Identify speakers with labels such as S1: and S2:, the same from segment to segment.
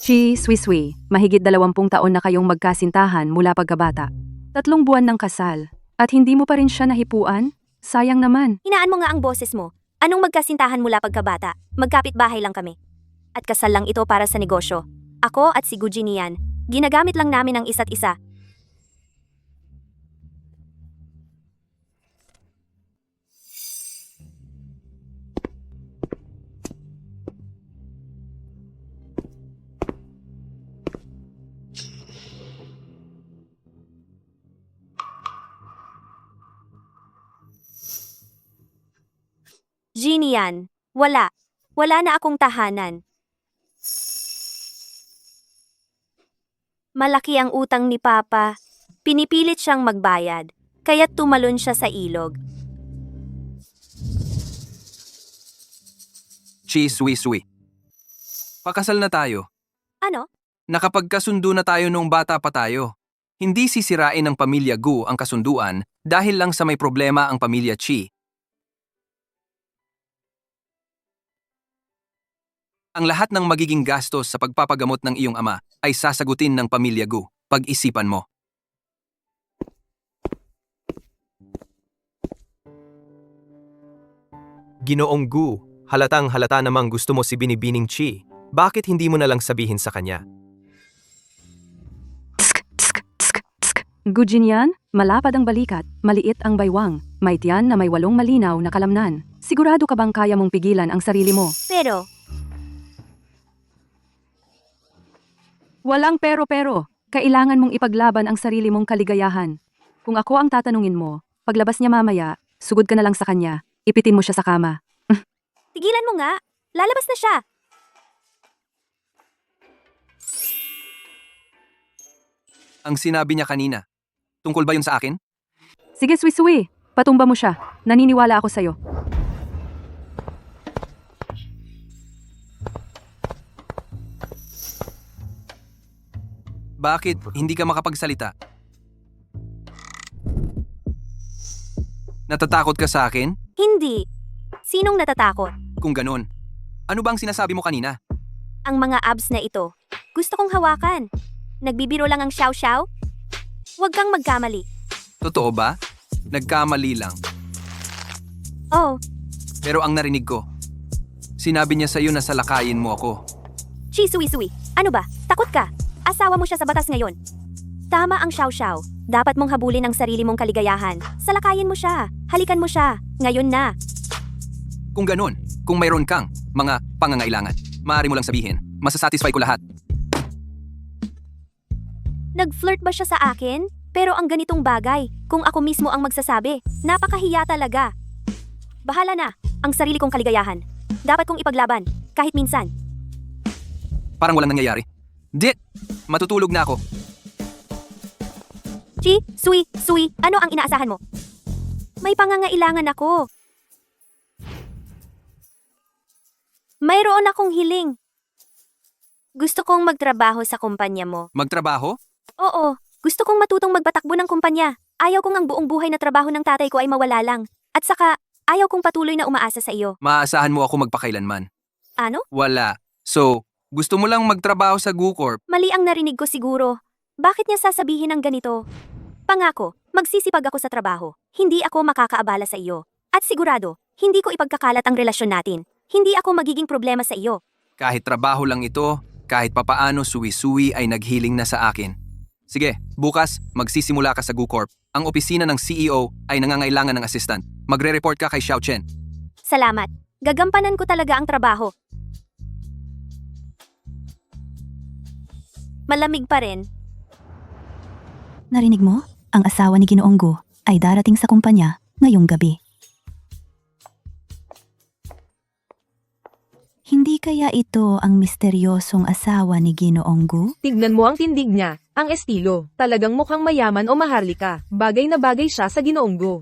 S1: Chi Swiswi, mahigit 20 taon na kayong magkasintahan mula pagkabata. 3 buwan ng kasal. At hindi mo pa rin siya nahipuan? Sayang naman.
S2: Hinaan mo nga ang boses mo. Anong magkasintahan mula pagkabata? Magkapit-bahay lang kami. At kasal lang ito para sa negosyo. Ako at si Gujinian, ginagamit lang namin ang isa't isa. Ginian, wala. Wala na akong tahanan. Malaki ang utang ni Papa. Pinipilit siyang magbayad, kaya't tumalon siya sa ilog.
S3: Chi Sui. Pakasal na tayo.
S2: Ano?
S3: Nakapagkasundo na tayo nung bata pa tayo. Hindi sisirain ng pamilya Gu ang kasunduan dahil lang sa may problema ang pamilya Chi. Ang lahat ng magiging gastos sa pagpapagamot ng iyong ama ay sasagutin ng pamilya Gu. Pag-isipan mo.
S4: Ginoong Gu, halatang halata namang gusto mo si Binibining Chi. Bakit hindi mo na lang sabihin sa kanya?
S1: Gujinian, malapad ang balikat, maliit ang baywang, may tiyan na may 8 malinaw na kalamnan. Sigurado ka bang kaya mong pigilan ang sarili mo?
S2: Pero,
S1: Walang pero. Kailangan mong ipaglaban ang sarili mong kaligayahan. Kung ako ang tatanungin mo, paglabas niya mamaya, sugod ka na lang sa kanya, ipitin mo siya sa kama.
S2: tigilan mo nga. Lalabas na siya.
S3: Ang sinabi niya kanina. Tungkol ba yun sa akin?
S1: Sige, Swiswi, patumba mo siya. Naniniwala ako sa'yo.
S3: Bakit hindi ka makapagsalita? Natatakot ka sa akin?
S2: Hindi. Sinong natatakot?
S3: Kung ganun, ano bang sinasabi mo kanina?
S2: Ang mga abs na ito. Gusto kong hawakan. Nagbibiro lang ang xiao-xiao? Huwag kang magkamali.
S3: Totoo ba? Nagkamali lang.
S2: Oh,
S3: Pero ang narinig ko, sinabi niya sa'yo na salakayin mo ako.
S2: Chi-sui-sui. Ano ba? Takot ka? Asawa mo siya sa batas ngayon. Tama ang xiao-xiao. Dapat mong habulin ang sarili mong kaligayahan. Salakayin mo siya. Halikan mo siya. Ngayon na.
S3: Kung ganun, kung mayroon kang mga pangangailangan, maaari mo lang sabihin, masasatisfy ko lahat.
S2: Nag-flirt ba siya sa akin? Pero ang ganitong bagay, kung ako mismo ang magsasabi, napakahiya talaga. Bahala na, ang sarili kong kaligayahan. Dapat kong ipaglaban, kahit minsan.
S3: Parang walang nangyayari. Dit! Matutulog na ako.
S2: Chi, Sui, ano ang inaasahan mo? May pangangailangan ako. Mayroon akong hiling. Gusto kong magtrabaho sa kumpanya mo.
S3: Magtrabaho?
S2: Oo, gusto kong matutong magpatakbo ng kumpanya. Ayaw kong ang buong buhay na trabaho ng tatay ko ay mawala lang. At saka, ayaw kong patuloy na umaasa sa iyo.
S3: Maaasahan mo ako magpakailanman.
S2: Ano?
S3: Wala. So, gusto mo lang magtrabaho sa GuCorp?
S2: Mali ang narinig ko siguro. Bakit niya sasabihin ng ganito? Pangako, magsisipag ako sa trabaho. Hindi ako makakaabala sa iyo. At sigurado, hindi ko ipagkakalat ang relasyon natin. Hindi ako magiging problema sa iyo.
S3: Kahit trabaho lang ito, kahit papaano suwi-suwi ay naghiling na sa akin. Sige, bukas magsisimula ka sa GuCorp. Ang opisina ng CEO ay nangangailangan ng assistant. Magre-report ka kay Xiao Chen.
S2: Salamat. Gagampanan ko talaga ang trabaho. Malamig pa rin.
S5: Narinig mo? Ang asawa ni Ginoong Gu ay darating sa kumpanya ngayong gabi. Hindi kaya ito ang misteryosong asawa ni Ginoong Gu?
S6: Tignan mo ang tindig niya, ang estilo. Talagang mukhang mayaman o maharlika. Bagay na bagay siya sa Ginoong Gu.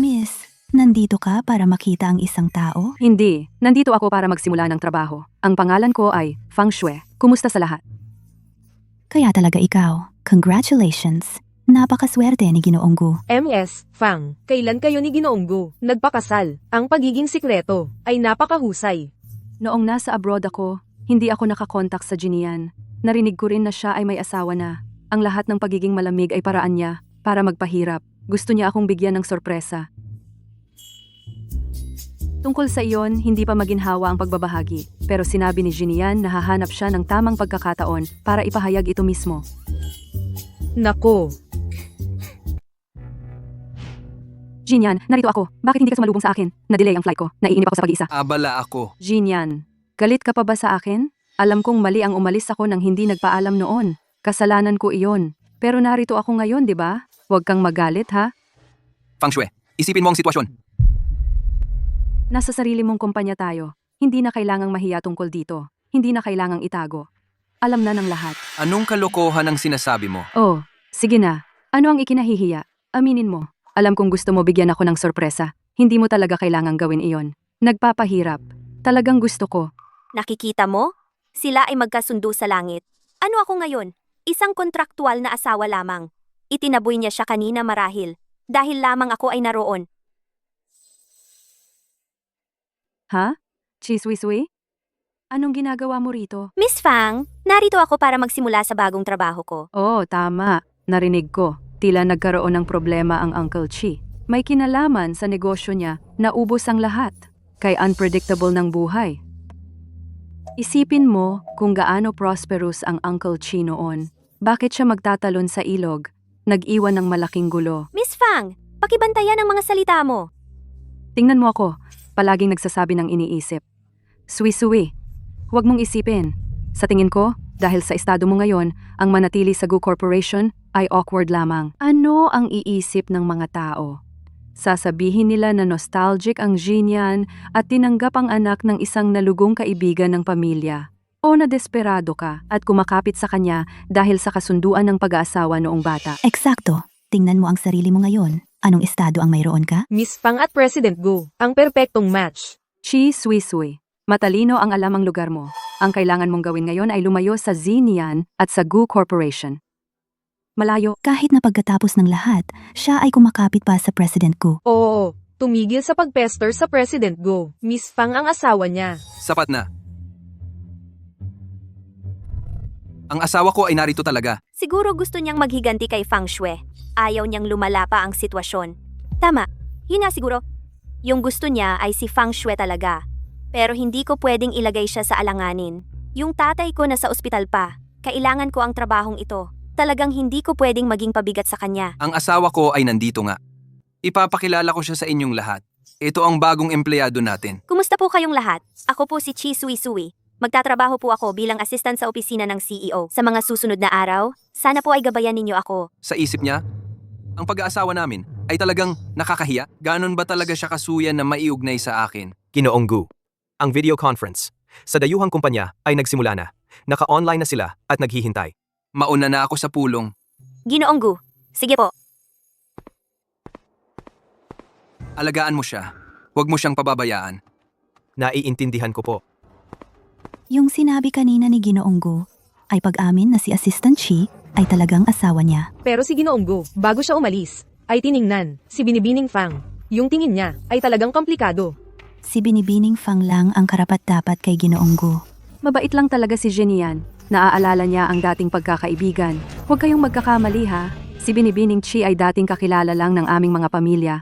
S5: Miss, nandito ka para makita ang isang tao?
S1: Hindi, nandito ako para magsimula ng trabaho. Ang pangalan ko ay Fang Shui. Kumusta sa lahat?
S5: Kaya talaga ikaw. Congratulations. Napakaswerte ni Ginoong Gu.
S6: MS, Fang, kailan kayo ni Ginoong Gu nagpakasal? Ang pagiging sikreto ay napakahusay.
S1: Noong nasa abroad ako, Hindi ako nakakontak sa Jinian. Narinig ko rin na siya ay may asawa na. Ang lahat ng pagiging malamig ay paraan niya para magpahirap. Gusto niya akong bigyan ng sorpresa. Tungkol sa iyon, hindi pa maginhawa ang pagbabahagi. Pero sinabi ni Jinian na hahanap siya ng tamang pagkakataon para ipahayag ito mismo.
S6: Nako,
S1: Jinian, narito ako. Bakit hindi ka sumalubong sa akin? Na-delay ang flight ko. Naiinip ako sa pag-iisa.
S3: Abala ako.
S1: Jinian, galit ka pa ba sa akin? Alam kong mali ang umalis ako nang hindi nagpaalam noon. Kasalanan ko iyon. Pero narito ako ngayon, di ba? Huwag kang magalit, ha?
S3: Feng Shui, isipin mo ang sitwasyon.
S1: Nasa sarili mong kumpanya tayo. Hindi na kailangang mahiya tungkol dito. Hindi na kailangang itago. Alam na ng lahat.
S3: Anong kalokohan ang sinasabi mo?
S1: Oh, sige na. Ano ang ikinahihiya? Aminin mo. Alam kong gusto mo bigyan ako ng sorpresa. Hindi mo talaga kailangang gawin iyon. Nagpapahirap. Talagang gusto ko.
S2: Nakikita mo? Sila ay magkasundo sa langit. Ano ako ngayon? Isang kontraktual na asawa lamang. Itinaboy niya siya kanina marahil. Dahil lamang ako ay naroon.
S1: Ha? Chiswiswi? Anong ginagawa mo rito?
S2: Miss Fang, narito ako para magsimula sa bagong trabaho ko.
S1: Oo, tama. Narinig ko. Tila nagkaroon ng problema ang Uncle Chi. May kinalaman sa negosyo niya na ubos ang lahat. Kay unpredictable ng buhay. Isipin mo kung gaano prosperous ang Uncle Chi noon. Bakit siya magtatalon sa ilog? Nag-iwan ng malaking gulo.
S2: Miss Fang, pakibantayan ang mga salita mo.
S1: Tingnan mo ako. Palaging nagsasabi ng iniisip. Suwi-suwi. Huwag mong isipin. Sa tingin ko, dahil sa estado mo ngayon, ang manatili sa Gu Corporation ay awkward lamang. Ano ang iisip ng mga tao? Sasabihin nila na nostalgic ang Jinian at tinanggap ang anak ng isang nalugong kaibigan ng pamilya. O na desperado ka at kumakapit sa kanya dahil sa kasunduan ng pag-aasawa noong bata.
S5: Eksakto. Tingnan mo ang sarili mo ngayon. Anong estado ang mayroon ka?
S6: Miss Fang at President Gu, ang perpektong match.
S1: Chi Sui-Sui. Matalino ang alam ang lugar mo. Ang kailangan mong gawin ngayon ay lumayo sa Zinian at sa Gu Corporation. Malayo.
S5: Kahit na pagkatapos ng lahat, siya ay kumakapit pa sa President Gu.
S6: Oo, tumigil sa pagpester sa President Gu. Miss Fang ang asawa niya.
S3: Sapat na. Ang asawa ko ay narito talaga.
S2: Siguro gusto niyang maghiganti kay Feng Shui. Ayaw niyang lumala pa ang sitwasyon. Tama, yun nga siguro. Yung gusto niya ay si Feng Shui talaga. Pero hindi ko pwedeng ilagay siya sa alanganin. Yung tatay ko nasa ospital pa. Kailangan ko ang trabahong ito. Talagang hindi ko pwedeng maging pabigat sa kanya.
S3: Ang asawa ko ay nandito nga. Ipapakilala ko siya sa inyong lahat. Ito ang bagong empleyado natin.
S2: Kumusta po kayong lahat? Ako po si Chi Sui-Sui. Magtatrabaho po ako bilang assistant sa opisina ng CEO. Sa mga susunod na araw, sana po ay gabayan ninyo ako.
S3: Sa isip niya, ang pag-aasawa namin ay talagang nakakahiya. Ganon ba talaga siya kasuyan na maiugnay sa akin?
S4: Ginoong Gu. Ang video conference sa dayuhang kumpanya ay nagsimula na. Naka-online na sila at naghihintay.
S3: Mauna na ako sa pulong.
S2: Ginoong Gu, sige po.
S3: Alagaan mo siya. Huwag mo siyang pababayaan.
S4: Naiintindihan ko po.
S5: Yung sinabi kanina ni Ginoong Gu ay pag-amin na si Assistant Chi ay talagang asawa niya.
S6: Pero si Ginoong Gu, bago siya umalis, ay tiningnan si Binibining Fang. Yung tingin niya ay talagang komplikado.
S5: Si Binibining Fang lang ang karapat-dapat kay Ginoong Gu.
S1: Mabait lang talaga si Jinian. Naaalala niya ang dating pagkakaibigan. Huwag kayong magkakamali ha. Si Binibining Chi ay dating kakilala lang ng aming mga pamilya.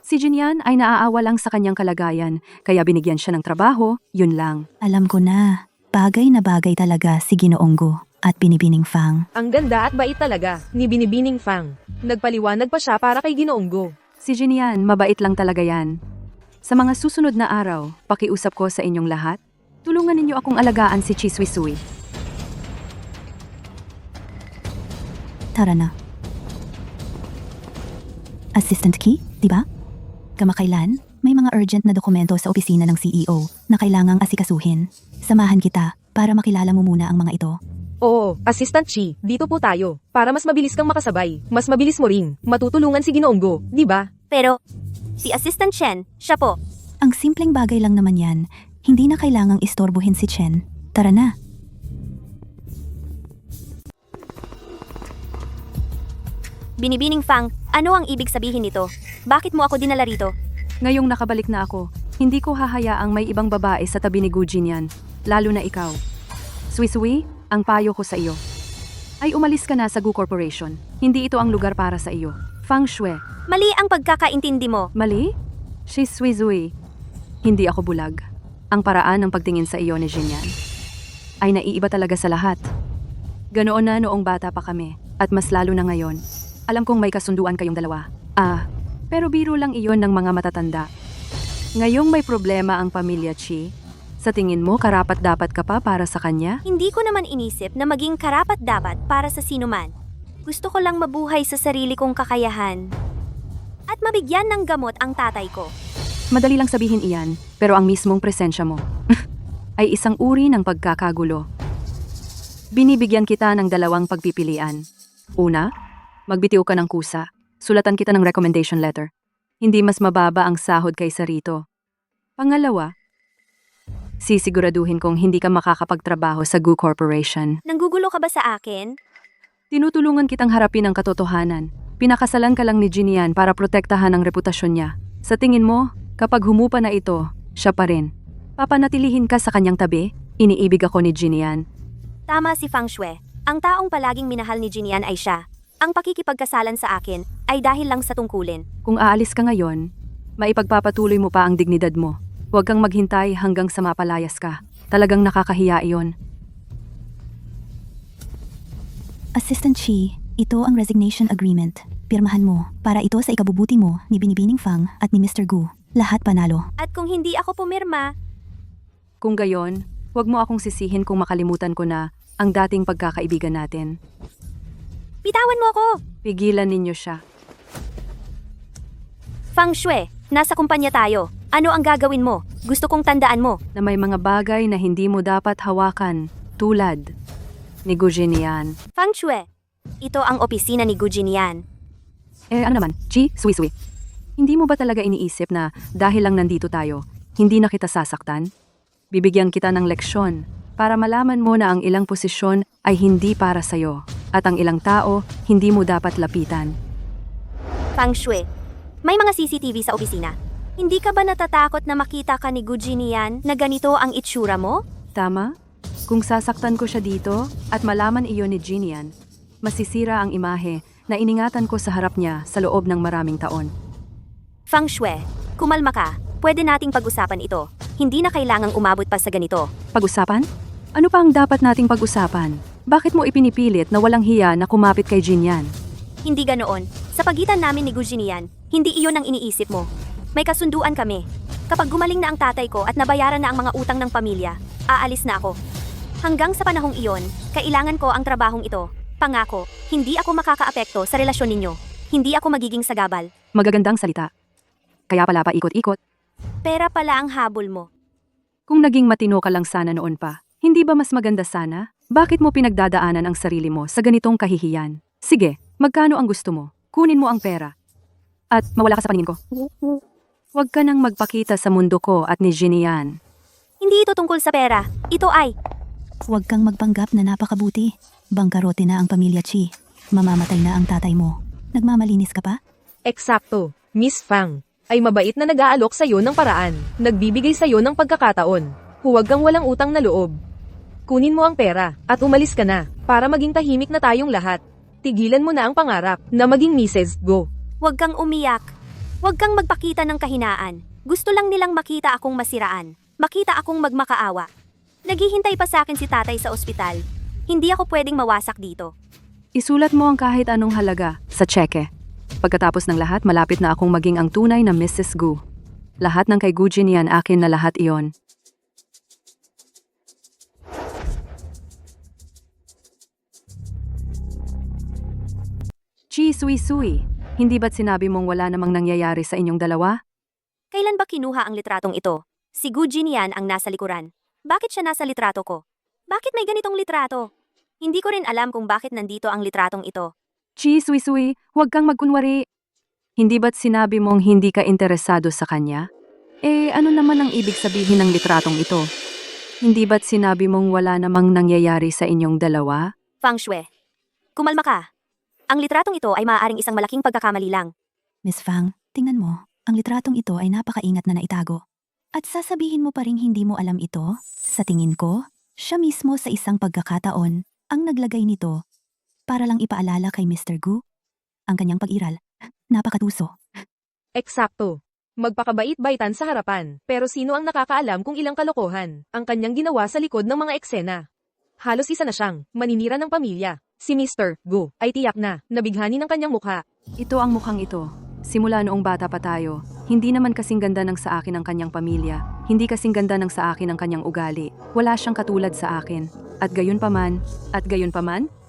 S1: Si Jinian ay naaawa lang sa kanyang kalagayan, kaya binigyan siya ng trabaho, yun lang.
S5: Alam ko na, bagay na bagay talaga si Ginoong Gu at Binibining Fang.
S6: Ang ganda at bait talaga ni Binibining Fang. Nagpaliwanag pa siya para kay Ginoong Gu.
S1: Si Jinian, mabait lang talaga yan. Sa mga susunod na araw, pakiusap ko sa inyong lahat, tulungan ninyo akong alagaan si Chiswisui.
S5: Tara na. Assistant Ki, di ba? Kamakailan, may mga urgent na dokumento sa opisina ng CEO na kailangang asikasuhin. Samahan kita para makilala mo muna ang mga ito.
S6: Oo, Assistant Chi, dito po tayo. Para mas mabilis kang makasabay, mas mabilis mo rin. Matutulungan si Ginoong Gu, di ba?
S2: Pero, si Assistant Chen, siya po.
S5: Ang simpleng bagay lang naman yan. Hindi na kailangang istorbohin si Chen. Tara na.
S2: Binibining Fang, ano ang ibig sabihin nito? Bakit mo ako dinala rito?
S1: Ngayong nakabalik na ako, hindi ko hahayaang may ibang babae sa tabi ni Gu Jinian, lalo na ikaw. Sui, ang payo ko sa iyo ay umalis ka na sa Gu Corporation. Hindi ito ang lugar para sa iyo. Fang Shui,
S2: Mali ang pagkakaintindi mo.
S1: mali? Sui, hindi ako bulag. Ang paraan ng pagtingin sa iyo ni Jinyan ay naiiba talaga sa lahat. Ganoon na noong bata pa kami, at mas lalo na ngayon. Alam kong may kasunduan kayong dalawa. Pero biro lang iyon ng mga matatanda. Ngayong may problema ang pamilya Chi, sa tingin mo karapat-dapat ka pa para sa kanya?
S2: Hindi ko naman inisip na maging karapat-dapat para sa sinuman. Gusto ko lang mabuhay sa sarili kong kakayahan. At mabigyan ng gamot ang tatay ko.
S1: Madali lang sabihin iyan, pero ang mismong presensya mo ay isang uri ng pagkakagulo. Binibigyan kita ng dalawang pagpipilian. Una, magbitiw ka ng kusa. Sulatan kita ng recommendation letter. Hindi mas mababa ang sahod kaysa rito. Pangalawa, sisiguraduhin kong hindi ka makakapagtrabaho sa Gu Corporation.
S2: Nanggugulo ka ba sa akin?
S1: Tinutulungan kitang harapin ang katotohanan. Pinakasalan ka lang ni Jinian para protektahan ang reputasyon niya. Sa tingin mo, kapag humupa na ito, siya pa rin. Papanatilihin ka sa kanyang tabi? Iniibig ako ni Jinian.
S2: Tama si Fang Shui. Ang taong palaging minahal ni Jinian ay siya. Ang pakikipagkasalan sa akin ay dahil lang sa tungkulin.
S1: Kung aalis ka ngayon, maipagpapatuloy mo pa ang dignidad mo. Huwag kang maghintay hanggang sa mapalayas ka. Talagang nakakahiya iyon.
S5: Assistant Chi, ito ang resignation agreement. Pirmahan mo para ito sa ikabubuti mo ni Binibining Fang at ni Mr. Gu. Lahat panalo.
S2: At kung hindi ako pumirma,
S1: Kung gayon, huwag mo akong sisihin kung makalimutan ko na ang dating pagkakaibigan natin.
S2: bitawan mo ako!
S1: Pigilan ninyo siya.
S2: Fang Shui, nasa kumpanya tayo. Ano ang gagawin mo? Gusto kong tandaan mo.
S1: Na may mga bagay na hindi mo dapat hawakan, tulad ni Gu Jinian.
S2: Fang Shui, ito ang opisina ni Gu Jinian.
S1: Ano naman, Sui. Hindi mo ba talaga iniisip na dahil lang nandito tayo, hindi na kita sasaktan? Bibigyan kita ng leksyon para malaman mo na ang ilang posisyon ay hindi para sa'yo at ang ilang tao hindi mo dapat lapitan.
S2: Fang Shui, may mga CCTV sa opisina. Hindi ka ba natatakot na makita ka ni Gu Jinian na ganito ang itsura mo?
S1: Tama? Kung sasaktan ko siya dito at malaman iyon ni Jinian, masisira ang imahe na iningatan ko sa harap niya sa loob ng maraming taon.
S2: Fang Shui, kumalma ka. Pwede nating pag-usapan ito. Hindi na kailangang umabot pa sa ganito.
S1: Pag-usapan? Ano pa ang dapat nating pag-usapan? Bakit mo ipinipilit na walang hiya na kumapit kay Jinian?
S2: Hindi ganoon. Sa pagitan namin ni Gu Jinian, hindi iyon ang iniisip mo. May kasunduan kami. Kapag gumaling na ang tatay ko at nabayaran na ang mga utang ng pamilya, aalis na ako. Hanggang sa panahong iyon, kailangan ko ang trabahong ito. Pangako, hindi ako makakaapekto sa relasyon ninyo. Hindi ako magiging sagabal.
S1: Magagandang salita. Kaya pala pa ikot-ikot.
S2: Pera pala ang habol mo.
S1: Kung naging matino ka lang sana noon pa, hindi ba mas maganda sana? Bakit mo pinagdadaanan ang sarili mo sa ganitong kahihiyan? Sige, magkano ang gusto mo? Kunin mo ang pera. At mawala ka sa paningin ko. Huwag ka nang magpakita sa mundo ko at ni Jinian.
S2: Hindi ito tungkol sa pera. Ito ay...
S5: Huwag kang magpanggap na napakabuti. Bangkarote na ang pamilya Chi. Mamamatay na ang tatay mo. Nagmamalinis ka pa?
S6: Eksakto, Miss Fang. Ay mabait na nag-aalok sa'yo ng paraan. Nagbibigay sa'yo ng pagkakataon. Huwag kang walang utang na loob. Kunin mo ang pera at umalis ka na para maging tahimik na tayong lahat. Tigilan mo na ang pangarap na maging Mrs. Go.
S2: Huwag kang umiyak. Huwag kang magpakita ng kahinaan. Gusto lang nilang makita akong masiraan. Makita akong magmakaawa. Naghihintay pa sa akin si tatay sa ospital. Hindi ako pwedeng mawasak dito.
S1: Isulat mo ang kahit anong halaga sa tseke. Pagkatapos ng lahat, malapit na akong maging ang tunay na Mrs. Gu. Lahat ng kay Gu Jinian, akin na lahat iyon. Sui, hindi ba't sinabi mong wala namang nangyayari sa inyong dalawa?
S2: Kailan ba kinuha ang litratong ito? Si Gu Jinian ang nasa likuran. Bakit siya nasa litrato ko? Bakit may ganitong litrato? Hindi ko rin alam kung bakit nandito ang litratong ito.
S1: Sui, huwag kang magkunwari. Hindi ba't sinabi mong hindi ka interesado sa kanya? Ano naman ang ibig sabihin ng litratong ito? Hindi ba't sinabi mong wala namang nangyayari sa inyong dalawa?
S2: Fang Shui, kumalma ka. Ang litratong ito ay maaaring isang malaking pagkakamali lang.
S5: Miss Fang, tingnan mo. Ang litratong ito ay napakaingat na naitago. At sasabihin mo pa ring hindi mo alam ito? Sa tingin ko, Siya mismo sa isang pagkakataon ang naglagay nito para lang ipaalala kay Mr. Gu ang kanyang pag-iral. Napakatuso.
S6: Eksakto. Magpakabait-baitan sa harapan, pero sino ang nakakaalam kung ilang kalokohan ang kanyang ginawa sa likod ng mga eksena? Halos isa na siyang maninira ng pamilya. Si Mr. Gu ay tiyak na nabighani ng kanyang mukha.
S1: Ito ang mukhang ito. Simula noong bata pa tayo, hindi naman kasing ganda ng sa akin ang kanyang pamilya. Hindi kasing ganda ng sa akin ang kanyang ugali. Wala siyang katulad sa akin. At gayon paman,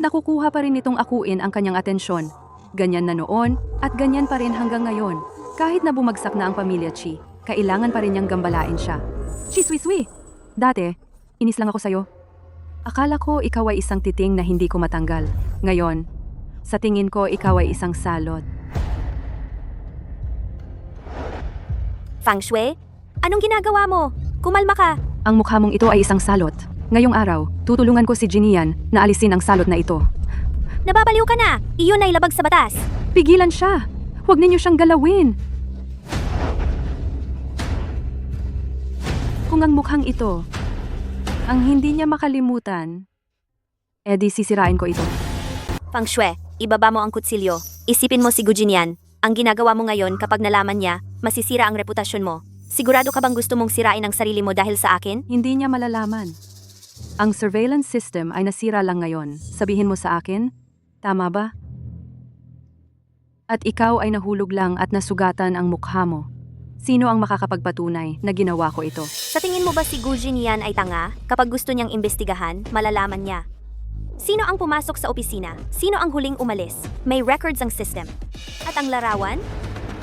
S1: nakukuha pa rin itong akuin ang kanyang atensyon. Ganyan na noon, at ganyan pa rin hanggang ngayon. Kahit na bumagsak na ang pamilya Chi, kailangan pa rin niyang gambalain siya. Chi Sui Sui! Dati, inis lang ako sa'yo. Akala ko ikaw ay isang titing na hindi ko matanggal. Ngayon, sa tingin ko ikaw ay isang salot.
S2: Fang Shui, anong ginagawa mo? Kumalma ka.
S1: Ang mukha mong ito ay isang salot. Ngayong araw, tutulungan ko si Jinian na alisin ang salot na ito.
S2: Nababaliw ka na. Iyon ay labag sa batas.
S1: Pigilan siya! Huwag ninyo siyang galawin! Kung ang mukhang ito, ang hindi niya makalimutan, edi sisirain ko ito.
S2: Fang Shui, ibaba mo ang kutsilyo. Isipin mo si Gu Jinyan. Ang ginagawa mo ngayon kapag nalaman niya, masisira ang reputasyon mo. Sigurado ka bang gusto mong sirain ang sarili mo dahil sa akin?
S1: Hindi niya malalaman. Ang surveillance system ay nasira lang ngayon. Sabihin mo sa akin, tama ba? At ikaw ay nahulog lang at nasugatan ang mukha mo. Sino ang makakapagpatunay na ginawa ko ito?
S2: Sa tingin mo ba si Gu Jinyan ay tanga? Kapag gusto niyang imbestigahan, malalaman niya. Sino ang pumasok sa opisina? Sino ang huling umalis? May records ang system. At ang larawan?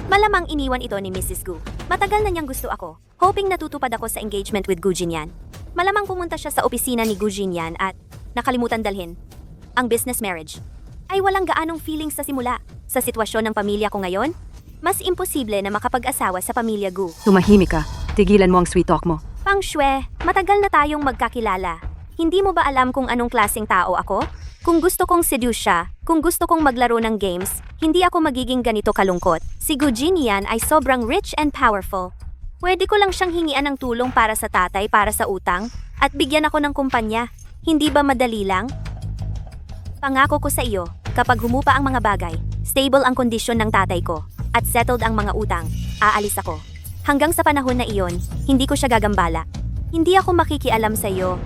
S2: Malamang iniwan ito ni Mrs. Gu. Matagal na niyang gusto ako. Hoping natutupad ako sa engagement with Gu Jinyan. Malamang pumunta siya sa opisina ni Gu Jinyan at nakalimutan dalhin ang business marriage. Ay walang gaanong feelings sa simula. Sa sitwasyon ng pamilya ko ngayon, mas imposible na makapag-asawa sa pamilya Gu.
S1: Tumahimik ka. Tigilan mo ang sweet talk mo.
S2: Fang Shui, matagal na tayong magkakilala. Hindi mo ba alam kung anong klaseng tao ako? Kung gusto kong seduce siya, kung gusto kong maglaro ng games, hindi ako magiging ganito kalungkot. Si Gu Jinyan ay sobrang rich and powerful. Pwede ko lang siyang hingian ng tulong para sa tatay para sa utang at bigyan ako ng kumpanya. Hindi ba madali lang? Pangako ko sa iyo, kapag humupa ang mga bagay, stable ang kondisyon ng tatay ko, at settled ang mga utang, aalis ako. Hanggang sa panahon na iyon, hindi ko siya gagambala. Hindi ako makikialam sa iyo.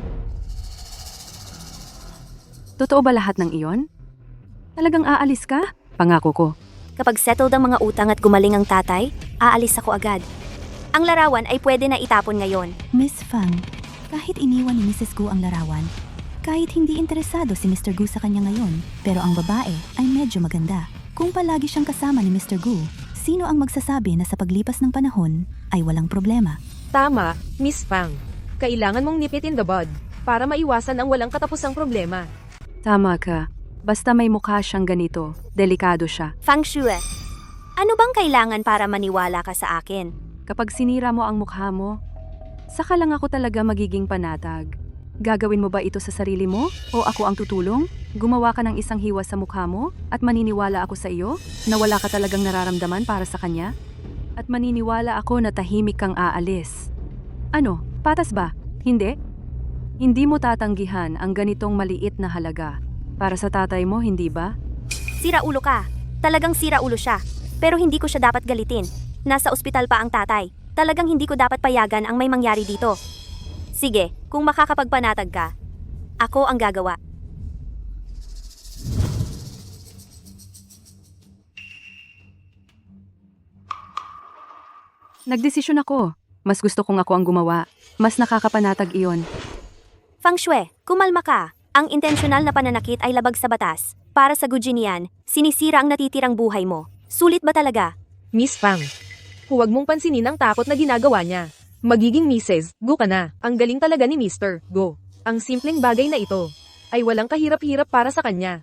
S1: Totoo ba lahat ng iyon? Talagang aalis ka? Pangako ko.
S2: Kapag settled ang mga utang at gumaling ang tatay, aalis ako agad. Ang larawan ay pwede na itapon ngayon.
S5: Miss Fang, kahit iniwan ni Mrs. Gu ang larawan, kahit hindi interesado si Mr. Gu sa kanya ngayon, pero ang babae ay medyo maganda. Kung palagi siyang kasama ni Mr. Gu, sino ang magsasabi na sa paglipas ng panahon ay walang problema?
S6: Tama, Miss Fang. Kailangan mong nip it in the bud para maiwasan ang walang katapusang problema.
S1: Tama ka. Basta may mukha siyang ganito, delikado siya.
S2: Fang Shui, ano bang kailangan para maniwala ka sa akin?
S1: Kapag sinira mo ang mukha mo, saka lang ako talaga magiging panatag. Gagawin mo ba ito sa sarili mo? O ako ang tutulong? Gumawa ka ng isang hiwa sa mukha mo? At maniniwala ako sa iyo? Na wala ka talagang nararamdaman para sa kanya? At maniniwala ako na tahimik kang aalis. Ano? Patas ba? Hindi? Hindi mo tatanggihan ang ganitong maliit na halaga. Para sa tatay mo, hindi ba?
S2: Sira ulo ka. Talagang sira ulo siya. Pero hindi ko siya dapat galitin. Nasa ospital pa ang tatay. Talagang hindi ko dapat payagan ang may mangyari dito. Sige, kung makakapagpanatag ka, ako ang gagawa.
S1: Nagdesisyon ako. Mas gusto kong ako ang gumawa. Mas nakakapanatag iyon.
S2: Fang Shui, kumalma ka. Ang intensyonal na pananakit ay labag sa batas. Para sa Gu Jinyan, sinisira ang natitirang buhay mo. Sulit ba talaga?
S6: Miss Fang, huwag mong pansinin ang takot na ginagawa niya. Magiging Mrs. Gu ka na. Ang galing talaga ni Mr. Gu. Ang simpleng bagay na ito ay walang kahirap-hirap para sa kanya.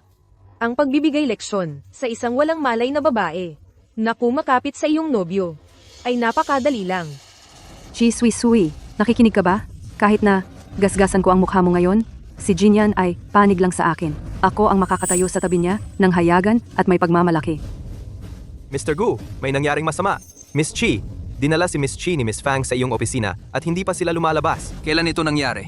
S6: Ang pagbibigay leksyon sa isang walang malay na babae na kumakapit sa iyong nobyo ay napakadali lang.
S1: Chi Sui Sui, nakikinig ka ba? Kahit na gasgasan ko ang mukha mo ngayon, si Jinyan ay panig lang sa akin. Ako ang makakatayo sa tabi niya ng hayagan at may pagmamalaki.
S4: Mr. Gu, may nangyaring masama. Miss Chi, dinala si Miss Chi ni Miss Fang sa iyong opisina at hindi pa sila lumalabas.
S3: Kailan ito nangyari?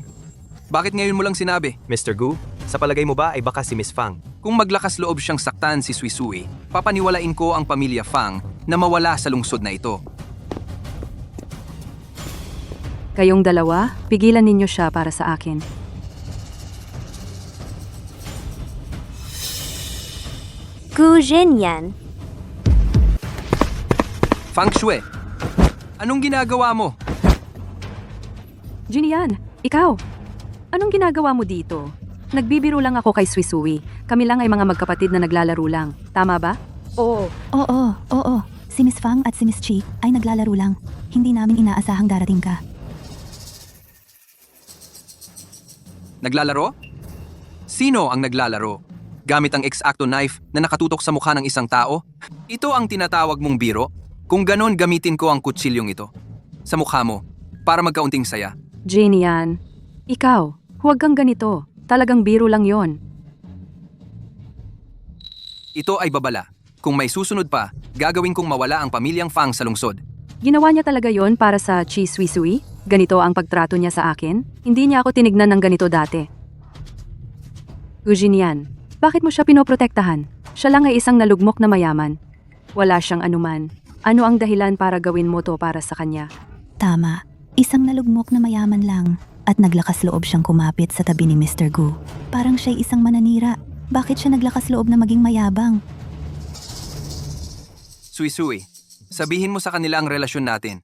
S3: Bakit ngayon mo lang sinabi?
S4: Mr. Gu, sa palagay mo ba ay baka si Miss Fang?
S3: Kung maglakas loob siyang saktan si Suisui, papaniwalain ko ang pamilya Fang na mawala sa lungsod na ito.
S1: Kayong dalawa, pigilan ninyo siya para sa akin.
S2: Gu Jinyan,
S3: Fang Shui, anong ginagawa mo?
S1: Jinian, ikaw! Anong ginagawa mo dito? Nagbibiro lang ako kay Suisui. Kami lang ay mga magkapatid na naglalaro lang. Tama ba?
S6: Oo.
S5: Oo. Si Miss Fang at si Miss Chi ay naglalaro lang. Hindi namin inaasahang darating ka.
S3: Naglalaro? Sino ang naglalaro? Gamit ang X-Acto knife na nakatutok sa mukha ng isang tao? Ito ang tinatawag mong biro? Kung ganon, gamitin ko ang kutsilyong ito. Sa mukha mo, para magkaunting saya.
S1: Jinian, ikaw, huwag kang ganito. Talagang biro lang yon.
S3: Ito ay babala. Kung may susunod pa, gagawin kong mawala ang pamilyang Fang sa lungsod.
S1: Ginawa niya talaga yon para sa Chi Suisui? Ganito ang pagtrato niya sa akin? Hindi niya ako tinignan ng ganito dati. Gujinian, bakit mo siya pinoprotektahan? Siya lang ay isang nalugmok na mayaman. Wala siyang anuman. Ano ang dahilan para gawin mo to para sa kanya?
S5: Tama. Isang nalugmok na mayaman lang at naglakas loob siyang kumapit sa tabi ni Mr. Gu. Parang siya'y isang mananira. Bakit siya naglakas loob na maging mayabang?
S3: Suisui, sabihin mo sa kanila ang relasyon natin.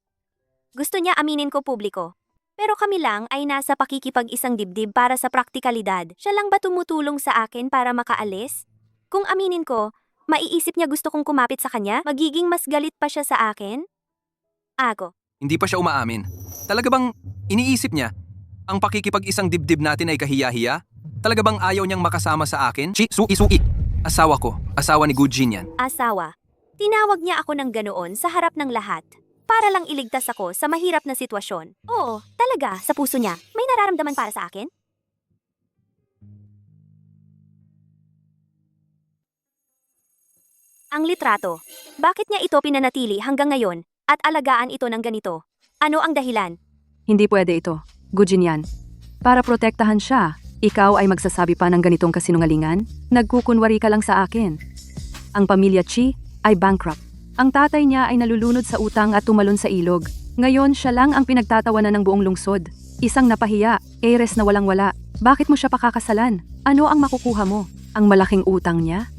S2: gusto niya aminin ko publiko. Pero kami lang ay nasa pakikipag-isang dibdib para sa praktikalidad. Siya lang ba tumutulong sa akin para makaalis? Kung aminin ko, maiisip niya gusto kong kumapit sa kanya, magiging mas galit pa siya sa akin? Ako.
S3: Hindi pa siya umaamin. Talaga bang iniisip niya ang pakikipag-isang dibdib natin ay kahiya-hiya? Talaga bang ayaw niyang makasama sa akin? Suki. Asawa ko. Asawa ni Gu Jinyan.
S2: Asawa. Tinawag niya ako ng ganoon sa harap ng lahat. Para lang iligtas ako sa mahirap na sitwasyon. Oo, talaga, sa puso niya. May nararamdaman para sa akin? Ang litrato. Bakit niya ito pinanatili hanggang ngayon at alagaan ito ng ganito? Ano ang dahilan?
S1: Hindi pwede ito. Gujinyan. Para protektahan siya, ikaw ay magsasabi pa ng ganitong kasinungalingan? Nagkukunwari ka lang sa akin. Ang pamilya Chi ay bankrupt. Ang tatay niya ay nalulunod sa utang at tumalon sa ilog. Ngayon siya lang ang pinagtatawanan ng buong lungsod. Isang napahiya, heiress na walang-wala. Bakit mo siya pakakasalan? Ano ang makukuha mo? Ang malaking utang niya?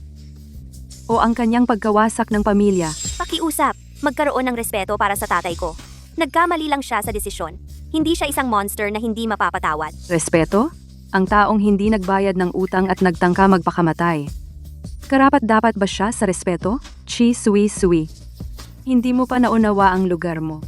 S1: O ang kanyang pagkawasak ng pamilya?
S2: Pakiusap, magkaroon ng respeto para sa tatay ko. Nagkamali lang siya sa desisyon. Hindi siya isang monster na hindi mapapatawad.
S1: Respeto? Ang taong hindi nagbayad ng utang at nagtangka magpakamatay. Karapat-dapat ba siya sa respeto? Chi Sui. Hindi mo pa naunawa ang lugar mo.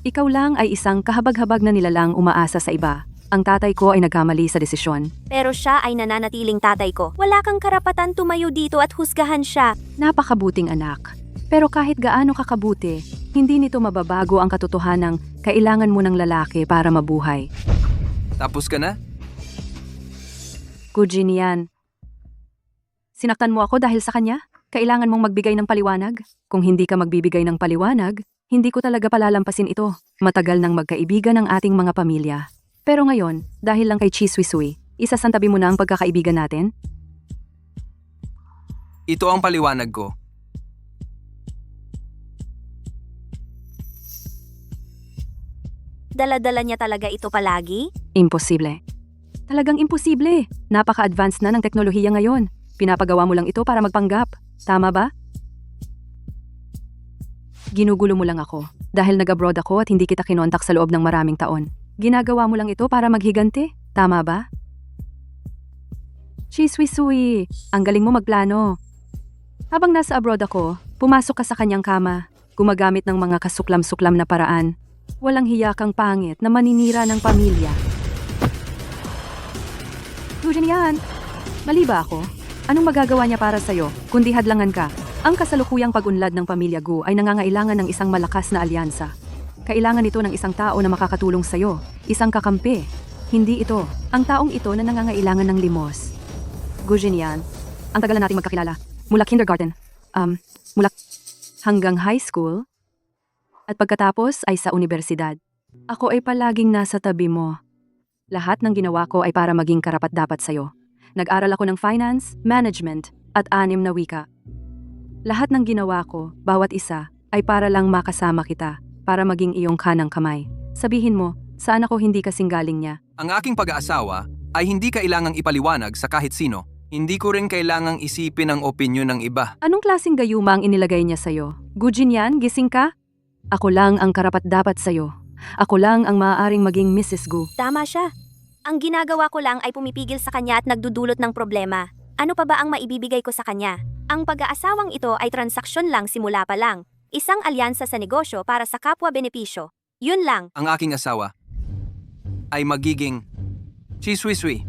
S1: Ikaw lang ay isang kahabag-habag na nilalang umaasa sa iba. Ang tatay ko ay nagkamali sa desisyon.
S2: Pero siya ay nananatiling tatay ko. Wala kang karapatan tumayo dito at husgahan siya.
S1: Napakabuting anak. Pero kahit gaano kakabuti, hindi nito mababago ang katotohanang kailangan mo ng lalaki para mabuhay.
S3: Tapos ka na?
S1: Gujinian. Sinaktan mo ako dahil sa kanya? Kailangan mong magbigay ng paliwanag? Kung hindi ka magbibigay ng paliwanag, hindi ko talaga palalampasin ito. Matagal nang magkaibigan ang ating mga pamilya. Pero ngayon, dahil lang kay Chi Suisui, isasantabi mo na ang pagkakaibigan natin?
S3: Ito ang paliwanag ko.
S2: Dala-dala niya talaga ito palagi?
S1: Imposible. Talagang imposible. Napaka-advanced na ng teknolohiya ngayon. Pinapagawa mo lang ito para magpanggap. Tama ba? Ginugulo mo lang ako dahil nag-abroad ako at hindi kita kinontak sa loob ng maraming taon. Ginagawa mo lang ito para maghigante. Tama ba? Chiswisui, ang galing mo magplano. Habang nasa abroad ako, pumasok ka sa kanyang kama, gumagamit ng mga kasuklam-suklam na paraan. Walang hiyakang pangit na maninira ng pamilya. Tujan yan. Mali ba ako? Anong magagawa niya para sa'yo, kundi hadlangan ka? Ang kasalukuyang pag-unlad ng pamilya Gu ay nangangailangan ng isang malakas na alyansa. Kailangan ito ng isang tao na makakatulong sa'yo, isang kakampi. Hindi ito, ang taong ito na nangangailangan ng limos. Gujin yan. Ang tagal na nating magkakilala. Mula kindergarten. Mula hanggang high school. At pagkatapos ay sa universidad. Ako ay palaging nasa tabi mo. Lahat ng ginawa ko ay para maging karapat-dapat sa'yo. Nag-aral ako ng finance, management, at 6 na wika. Lahat ng ginawa ko, bawat isa, ay para lang makasama kita, para maging iyong kanang kamay. Sabihin mo, saan ako hindi kasing galing niya?
S3: Ang aking pag-aasawa ay hindi kailangang ipaliwanag sa kahit sino. Hindi ko rin kailangang isipin ang opinyon ng iba.
S1: Anong klaseng gayuma ang inilagay niya sa'yo? Gujin yan, gising ka? Ako lang ang karapat-dapat sa'yo. Ako lang ang maaaring maging Mrs. Gu.
S2: Tama siya. Ang ginagawa ko lang ay pumipigil sa kanya at nagdudulot ng problema. Ano pa ba ang maibibigay ko sa kanya? Ang pag-aasawang ito ay transaksyon lang simula pa lang. Isang alyansa sa negosyo para sa kapwa-benepisyo. Yun lang.
S3: Ang aking asawa ay magiging Chiswiswi.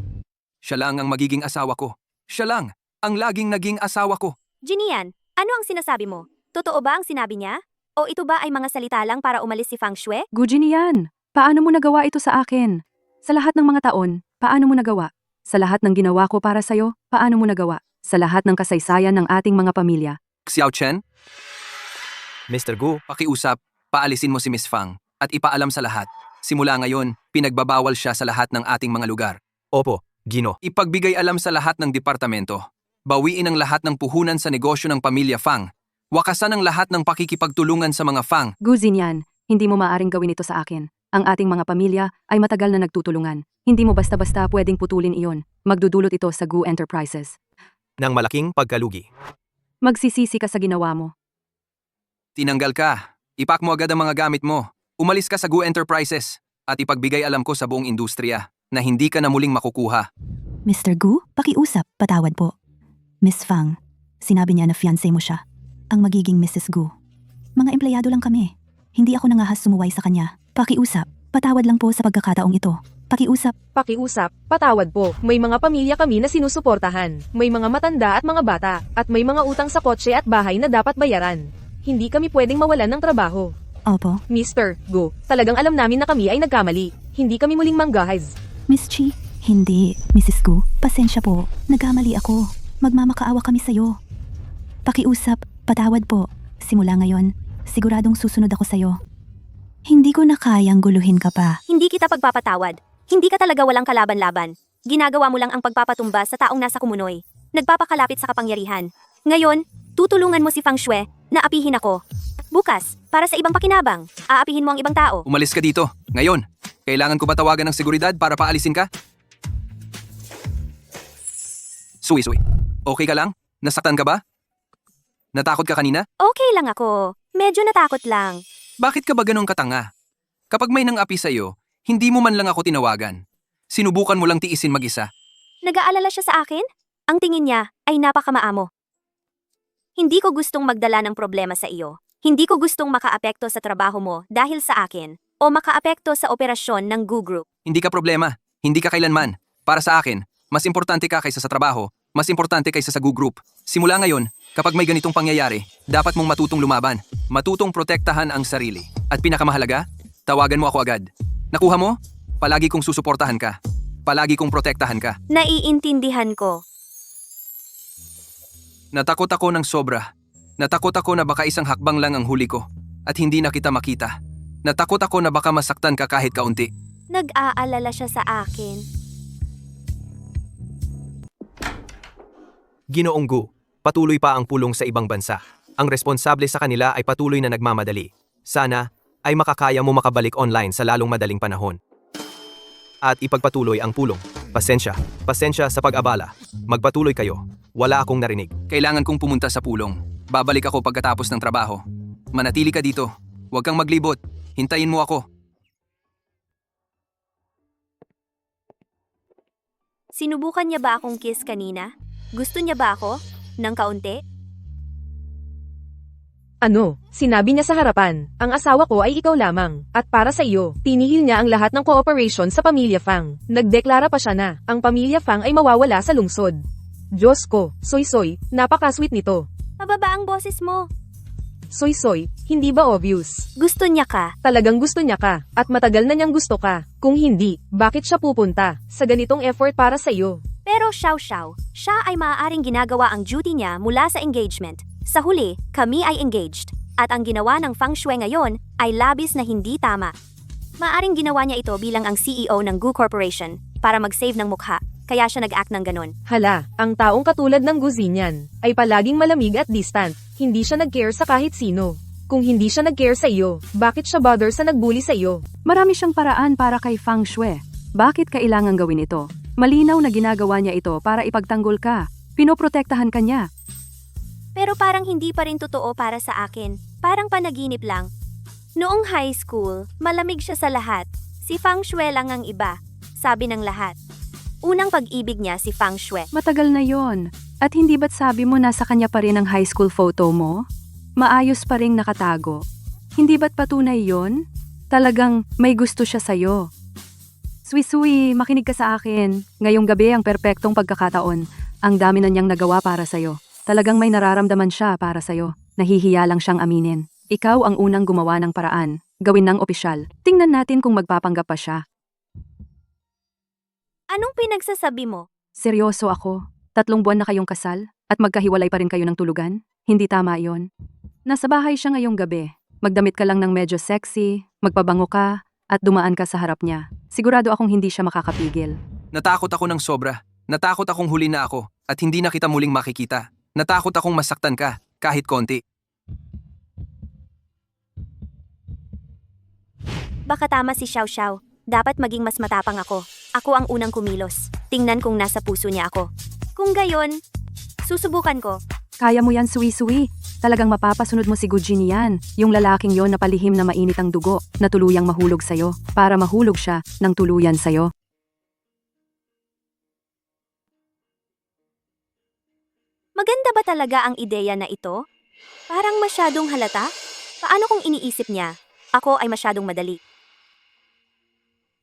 S3: Siya lang ang magiging asawa ko. Siya lang ang laging naging asawa ko.
S2: Jinian, ano ang sinasabi mo? Totoo ba ang sinabi niya? O ito ba ay mga salita lang para umalis si Fang Shui?
S1: Gujin yan. Paano mo nagawa ito sa akin? Sa lahat ng mga taon, paano mo nagawa? Sa lahat ng ginawa ko para sa'yo, paano mo nagawa? Sa lahat ng kasaysayan ng ating mga pamilya.
S3: Xiao Chen,
S4: Mr. Gu,
S3: pakiusap, paalisin mo si Miss Fang at ipaalam sa lahat. Simula ngayon, pinagbabawal siya sa lahat ng ating mga lugar.
S4: opo, Gino.
S3: Ipagbigay alam sa lahat ng departamento. Bawiin ang lahat ng puhunan sa negosyo ng pamilya Fang. Wakasan ang lahat ng pakikipagtulungan sa mga Fang.
S1: Guzin yan. Hindi mo maaring gawin ito sa akin. Ang ating mga pamilya ay matagal na nagtutulungan. Hindi mo basta-basta pwedeng putulin iyon. Magdudulot ito sa Gu Enterprises.
S4: Ng malaking pagkalugi.
S1: Magsisisi ka sa ginawa mo.
S3: Tinanggal ka. Ipak mo agad ang mga gamit mo. Umalis ka sa Gu Enterprises at ipagbigay alam ko sa buong industriya na hindi ka na muling makukuha.
S5: Mr. Gu, pakiusap, patawad po. Miss Fang, sinabi niya na fiancé mo siya. Ang magiging Mrs. Gu. Mga empleyado lang kami. Hindi ako nangahas sumuway sa kanya. Pakiusap, patawad lang po sa pagkakataong ito. Pakiusap.
S6: Pakiusap, patawad po. May mga pamilya kami na sinusuportahan. May mga matanda at mga bata. At may mga utang sa kotse at bahay na dapat bayaran. Hindi kami pwedeng mawalan ng trabaho.
S5: Opo,
S6: Mr. Gu, talagang alam namin na kami ay nagkamali. Hindi kami muling manggahas.
S5: Miss Chi. Hindi, Mrs. Gu, pasensya po. Nagkamali ako. Magmamakaawa kami sa'yo. Pakiusap, patawad po. Simula ngayon, siguradong susunod ako sa'yo. Hindi ko na kayang guluhin ka pa.
S2: Hindi kita pagpapatawad. Hindi ka talaga walang kalaban-laban. Ginagawa mo lang ang pagpapatumba sa taong nasa kumunoy. Nagpapakalapit sa kapangyarihan. Ngayon, tutulungan mo si Fang Shui na apihin ako. Bukas, para sa ibang pakinabang, aapihin mo ang ibang tao.
S3: Umalis ka dito. Ngayon, kailangan ko ba tawagan ng seguridad para paalisin ka? Suwi. Okay ka lang? Nasaktan ka ba? Natakot ka kanina?
S2: Okay lang ako. Medyo natakot lang.
S3: Bakit ka ba ganong katanga? Kapag may nang-api sa'yo, hindi mo man lang ako tinawagan. Sinubukan mo lang tiisin mag-isa.
S2: Nag-aalala siya sa akin? Ang tingin niya ay napakamaamo. Hindi ko gustong magdala ng problema sa iyo. Hindi ko gustong makaapekto sa trabaho mo dahil sa akin o makaapekto sa operasyon ng Gu Group.
S3: Hindi ka problema. Hindi ka kailanman. Para sa akin, mas importante ka kaysa sa trabaho, mas importante kaysa sa Gu Group. Simula ngayon, kapag may ganitong pangyayari, dapat mong matutong lumaban, matutong protektahan ang sarili. At pinakamahalaga, tawagan mo ako agad. Nakuha mo? Palagi kong susuportahan ka. Palagi kong protektahan ka.
S2: Naiintindihan ko.
S3: Natakot ako ng sobra. Natakot ako na baka isang hakbang lang ang huli ko at hindi na kita makita. Natakot ako na baka masaktan ka kahit kaunti.
S2: Nag-aalala siya sa akin.
S4: Ginoong Gu, patuloy pa ang pulong sa ibang bansa. Ang responsable sa kanila ay patuloy na nagmamadali. Sana ay makakaya mo makabalik online sa lalong madaling panahon. At ipagpatuloy ang pulong. Pasensya sa pag-abala. Magpatuloy kayo. Wala akong narinig.
S3: Kailangan kong pumunta sa pulong. Babalik ako pagkatapos ng trabaho. Manatili ka dito. Huwag kang maglibot. Hintayin mo ako.
S2: Sinubukan niya ba akong kiss kanina? Gusto niya ba ako? Nang kaunti?
S6: Ano? Sinabi niya sa harapan, ang asawa ko ay ikaw lamang. At para sa iyo, tinihil niya ang lahat ng cooperation sa pamilya Fang. Nagdeklara pa siya na, ang pamilya Fang ay mawawala sa lungsod. Diyos ko, Soy, napaka-sweet nito.
S2: Mababa ang boses mo.
S6: Soy, hindi ba obvious?
S2: Gusto niya ka.
S6: Talagang gusto niya ka, at matagal na niyang gusto ka. Kung hindi, bakit siya pupunta sa ganitong effort para sa iyo?
S2: Pero Xiao, siya ay maaaring ginagawa ang duty niya mula sa engagement. Sa huli, kami ay engaged. At ang ginawa ng Fang Shui ngayon ay labis na hindi tama. Maaring ginawa niya ito bilang ang CEO ng Gu Corporation para mag-save ng mukha, kaya siya nag-act ng ganon.
S6: Hala, ang taong katulad ng Guzinian ay palaging malamig at distant. Hindi siya nag-care sa kahit sino. Kung hindi siya nag-care sa iyo, bakit siya bother sa nagbully sa iyo?
S1: Marami siyang paraan para kay Fang Shui. Bakit kailangan gawin ito? Malinaw na ginagawa niya ito para ipagtanggol ka. Pinoprotektahan ka niya.
S2: Pero parang hindi pa rin totoo para sa akin. Parang panaginip lang. Noong high school, malamig siya sa lahat. Si Fang Shui lang ang iba, sabi ng lahat. Unang pag-ibig niya si Fang Shui.
S1: Matagal na yon. At hindi ba't sabi mo nasa kanya pa rin ang high school photo mo? Maayos pa ring nakatago. Hindi ba't patunay yon? Talagang may gusto siya sa'yo. Sui, makinig ka sa akin. Ngayong gabi ang perpektong pagkakataon. Ang dami na niyang nagawa para sa'yo. Talagang may nararamdaman siya para sa'yo. Nahihiya lang siyang aminin. Ikaw ang unang gumawa ng paraan. Gawin ng opisyal. Tingnan natin kung magpapanggap pa siya.
S2: Anong pinagsasabi mo?
S1: Seryoso ako. 3 buwan na kayong kasal at magkahiwalay pa rin kayo ng tulugan? Hindi tama yon. Nasa bahay siya ngayong gabi. Magdamit ka lang ng medyo sexy, magpabango ka, at dumaan ka sa harap niya. Sigurado akong hindi siya makakapigil.
S3: Natakot ako ng sobra. Natakot akong huli na ako at hindi na kita muling makikita. Natakot akong masaktan ka, kahit konti.
S2: Baka tama si Xiao Xiao. Dapat maging mas matapang ako. Ako ang unang kumilos. Tingnan kung nasa puso niya ako. Kung gayon, susubukan ko.
S1: Kaya mo yan, Sui. Talagang mapapasunod mo si Gujin yan. Yung lalaking yon na palihim na mainit ang dugo, na tuluyang mahulog sa'yo, para mahulog siya ng tuluyan sa'yo.
S2: Maganda ba talaga ang ideya na ito? Parang masyadong halata? Paano kung iniisip niya? Ako ay masyadong madali.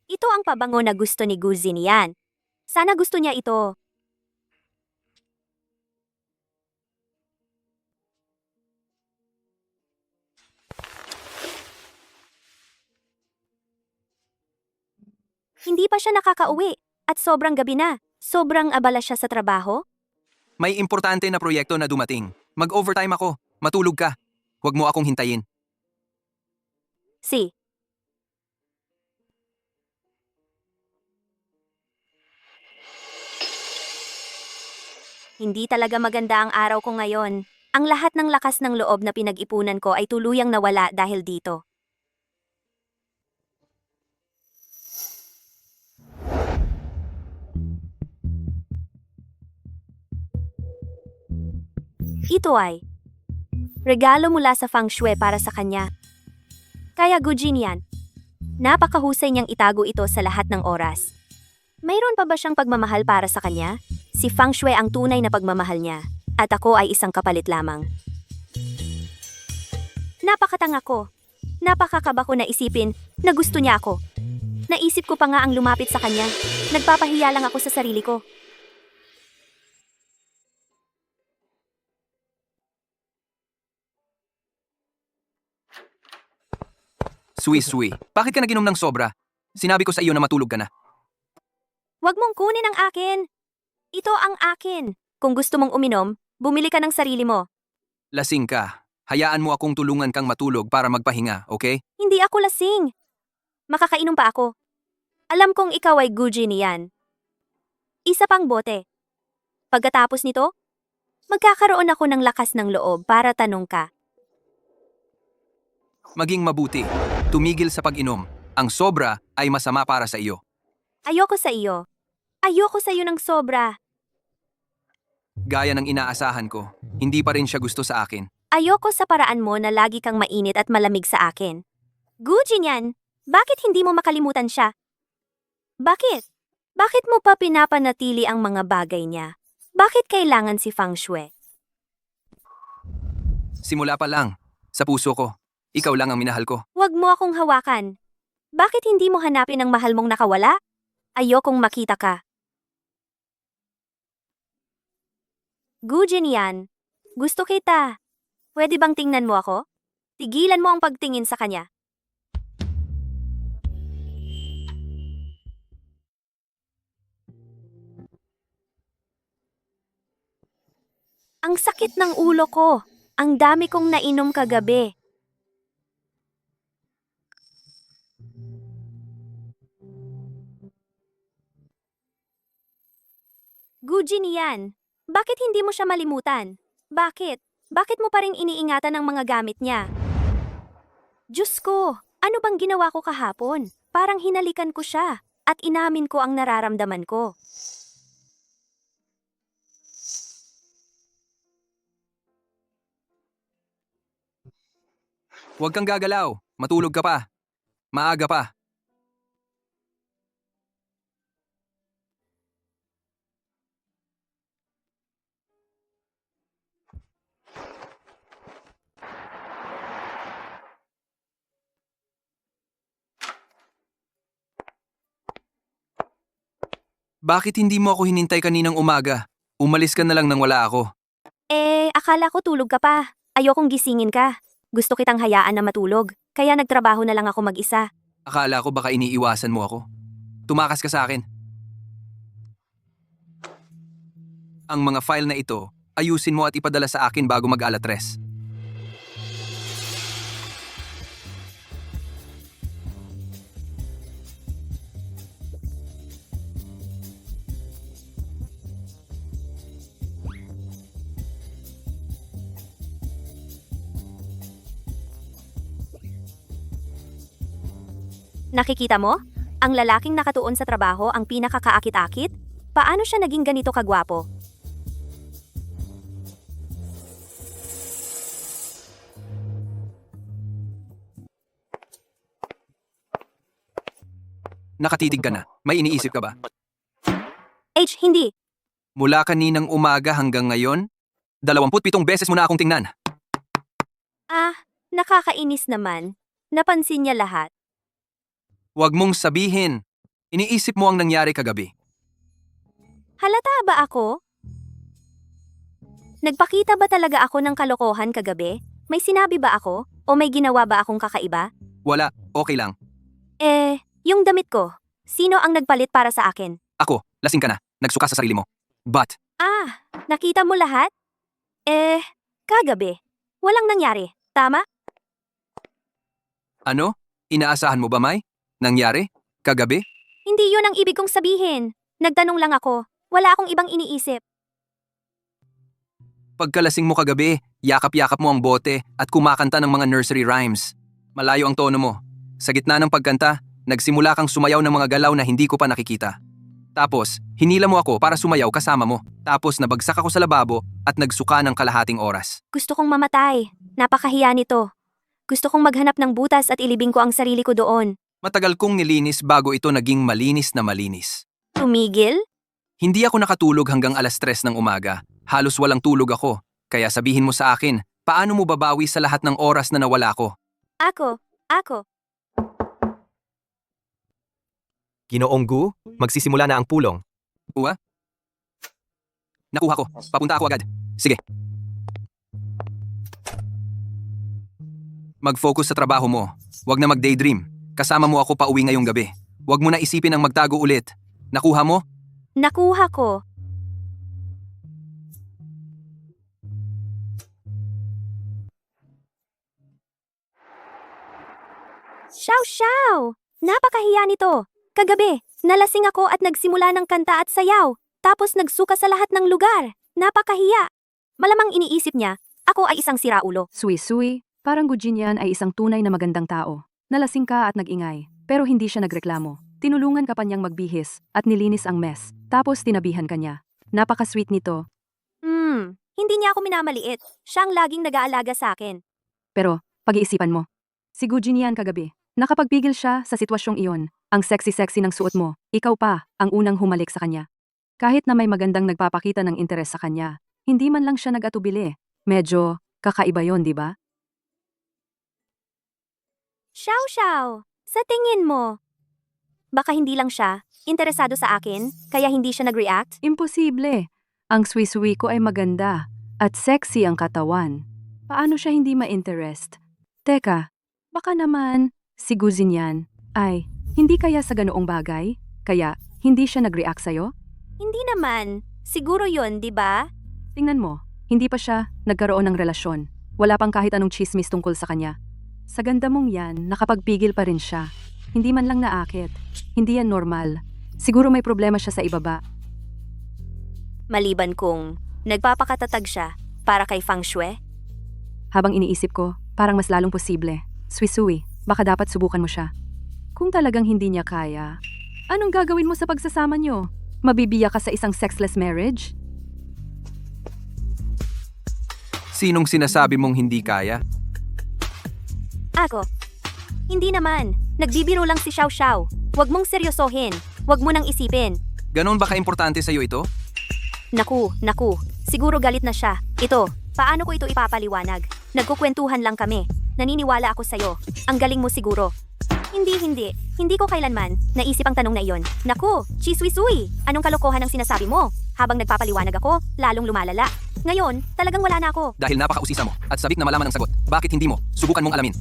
S2: Ito ang pabango na gusto ni Gu Zinian. Sana gusto niya ito. Hindi pa siya nakakauwi at sobrang gabi na. Sobrang abala siya sa trabaho.
S3: May importante na proyekto na dumating. Mag-overtime ako. Matulog ka. Huwag mo akong hintayin.
S2: Si. Hindi talaga maganda ang araw ko ngayon. Ang lahat ng lakas ng loob na pinag-ipunan ko ay tuluyang nawala dahil dito. Ito ay regalo mula sa Fang Shui para sa kanya. Kaya Gujin yan. Napakahusay niyang itago ito sa lahat ng oras. Mayroon pa ba siyang pagmamahal para sa kanya? Si Fang Shui ang tunay na pagmamahal niya, at ako ay isang kapalit lamang. Napakatanga ko. Napakakaba ko na isipin na gusto niya ako. Naisip ko pa nga ang lumapit sa kanya. Nagpapahiya lang ako sa sarili ko.
S3: Sui, bakit ka naginom ng sobra? Sinabi ko sa iyo na matulog ka na.
S2: Huwag mong kunin ang akin. Ito ang akin. Kung gusto mong uminom, bumili ka ng sarili mo.
S3: Lasing ka. Hayaan mo akong tulungan kang matulog para magpahinga, okay?
S2: Hindi ako lasing. Makakainom pa ako. Alam kong ikaw ay Gujin yan. Isa pang bote. Pagkatapos nito, magkakaroon ako ng lakas ng loob para tanong ka.
S3: Maging mabuti. Tumigil sa pag-inom. Ang sobra ay masama para sa iyo.
S2: Ayoko sa iyo. Ayoko sa iyo ng sobra.
S3: Gaya ng inaasahan ko, hindi pa rin siya gusto sa akin.
S2: Ayoko sa paraan mo na lagi kang mainit at malamig sa akin. Gujin yan. Bakit hindi mo makalimutan siya? Bakit? Bakit mo pa pinapanatili ang mga bagay niya? Bakit kailangan si Fang Shui?
S3: Simula pa lang, sa puso ko, ikaw lang ang minahal ko.
S2: Huwag mo akong hawakan. Bakit hindi mo hanapin ang mahal mong nakawala? Ayokong makita ka. Gujin yan. Gusto kita. Pwede bang tingnan mo ako? Tigilan mo ang pagtingin sa kanya. Ang sakit ng ulo ko. Ang dami kong nainom kagabi. Gujin yan. Bakit hindi mo siya malimutan? Bakit? Bakit mo pa rin iniingatan ang mga gamit niya? Diyos ko, ano bang ginawa ko kahapon? Parang hinalikan ko siya at inamin ko ang nararamdaman ko.
S3: Huwag kang gagalaw. Matulog ka pa. Maaga pa. Bakit hindi mo ako hinintay kaninang umaga? Umalis ka na lang nang wala ako.
S2: Akala ko tulog ka pa. Ayokong gisingin ka. Gusto kitang hayaan na matulog. Kaya nagtrabaho na lang ako mag-isa.
S3: Akala ko baka iniiwasan mo ako. Tumakas ka sa akin. Ang mga file na ito, ayusin mo at ipadala sa akin bago mag-alas 3.
S2: Nakikita mo? Ang lalaking nakatuon sa trabaho ang pinakakaakit-akit? Paano siya naging ganito kagwapo?
S3: Nakatitig ka na. May iniisip ka ba?
S2: Hindi.
S3: Mula kaninang umaga hanggang ngayon, 27 beses mo na akong tingnan.
S2: Nakakainis naman. Napansin niya lahat.
S3: Huwag mong sabihin. Iniisip mo ang nangyari kagabi.
S2: Halata ba ako? Nagpakita ba talaga ako ng kalokohan kagabi? May sinabi ba ako? O may ginawa ba akong kakaiba?
S3: Wala, okay lang.
S2: Yung damit ko. Sino ang nagpalit para sa akin?
S3: Ako, lasing ka na. Nagsuka sa sarili mo. But,
S2: Nakita mo lahat? Kagabi. Walang nangyari. Tama?
S3: ano? Inaasahan mo ba, May? Nangyari? Kagabi?
S2: Hindi yun ang ibig kong sabihin. Nagtanong lang ako. Wala akong ibang iniisip.
S3: Pagkalasing mo kagabi, yakap-yakap mo ang bote at kumakanta ng mga nursery rhymes. Malayo ang tono mo. Sa gitna ng pagkanta, nagsimula kang sumayaw ng mga galaw na hindi ko pa nakikita. Tapos, hinila mo ako para sumayaw kasama mo. Tapos nabagsak ako sa lababo at nagsuka ng kalahating oras.
S2: Gusto kong mamatay. Napakahiya nito. Gusto kong maghanap ng butas at ilibing ko ang sarili ko doon.
S3: Matagal kong nilinis bago ito naging malinis na malinis.
S2: Tumigil?
S3: Hindi ako nakatulog hanggang 3:00 ng umaga. Halos walang tulog ako. Kaya sabihin mo sa akin, paano mo babawi sa lahat ng oras na nawala ko?
S2: Ako.
S4: Ginoong Gu, magsisimula na ang pulong.
S3: Nakuha ko. Papunta ako agad. Sige. Mag-focus sa trabaho mo. Huwag na mag-daydream. Kasama mo ako pauwi ngayong gabi. Huwag mo na isipin ang magtago ulit. Nakuha mo?
S2: Nakuha ko. Shaw! Napakahiya nito. Kagabi, nalasing ako at nagsimula ng kanta at sayaw. Tapos nagsuka sa lahat ng lugar. Napakahiya. Malamang iniisip niya, ako ay isang siraulo.
S1: Sui, parang Gujin yan ay isang tunay na magandang tao. Nalasing ka at nag-ingay, pero hindi siya nagreklamo. Tinulungan ka pa niyang magbihis at nilinis ang mess. Tapos tinabihan ka niya. Napaka-sweet nito.
S2: Hindi niya ako minamaliit. Siya ang laging nag-aalaga sa akin.
S1: Pero, pag-iisipan mo. Si Gujin yan kagabi. Nakapagpigil siya sa sitwasyong iyon. Ang sexy-sexy ng suot mo. Ikaw pa, ang unang humalik sa kanya. Kahit na may magandang nagpapakita ng interes sa kanya, hindi man lang siya nag-atubili. Medyo, kakaiba yon, di ba?
S2: Shaw! Sa tingin mo, baka hindi lang siya interesado sa akin, kaya hindi siya nag-react?
S1: Imposible. Ang sui-sui ko ay maganda at sexy ang katawan. Paano siya hindi ma-interest? Teka, baka naman si Guzin yan ay hindi kaya sa ganoong bagay? Kaya hindi siya nag-react sa'yo?
S2: Hindi naman. Siguro yon, di ba?
S1: Tingnan mo, hindi pa siya nagkaroon ng relasyon. Wala pang kahit anong chismis tungkol sa kanya. Sa ganda mong yan, nakapagpigil pa rin siya. Hindi man lang naakit. Hindi yan normal. Siguro may problema siya sa ibaba.
S2: Maliban kung nagpapakatatag siya para kay Feng Shui.
S1: Habang iniisip ko, parang mas lalong posible. Sui, baka dapat subukan mo siya. Kung talagang hindi niya kaya, anong gagawin mo sa pagsasama niyo? Mabibiya ka sa isang sexless marriage?
S3: Sinong sinasabi mong hindi kaya?
S2: Ako. Hindi naman. Nagbibiro lang si Xiao Xiao. Huwag mong seryosohin. Huwag mo nang isipin.
S3: Ganon ba ka-importante sa'yo ito?
S2: Naku. Siguro galit na siya. Ito, paano ko ito ipapaliwanag? Nagkukwentuhan lang kami. Naniniwala ako sa'yo. Ang galing mo siguro. Hindi. Hindi ko kailanman naisip ang tanong na iyon. Naku, Sui. Anong kalokohan ang sinasabi mo? Habang nagpapaliwanag ako, lalong lumalala. Ngayon, talagang wala na ako.
S3: Dahil napakausisa mo at sabik na malaman ang sagot. Bakit hindi mo? Subukan mong alamin.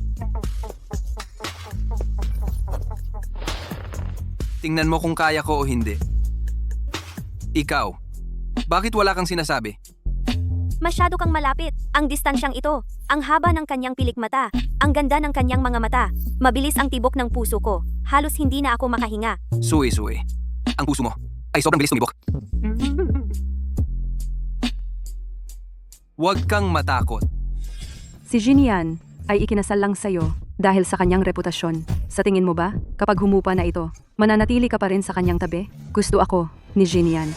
S3: Tingnan mo kung kaya ko o hindi. Ikaw, bakit wala kang sinasabi?
S2: Masyado kang malapit. Ang distansyang ito. Ang haba ng kanyang pilikmata. Ang ganda ng kanyang mga mata. Mabilis ang tibok ng puso ko. Halos hindi na ako makahinga.
S3: Sui. Ang puso mo ay sobrang bilis tumibok. Huwag kang matakot.
S1: Si Jinian ay ikinasal lang sa'yo dahil sa kanyang reputasyon. Sa tingin mo ba, kapag humupa na ito, mananatili ka pa rin sa kanyang tabi? Gusto ako ni Jinian.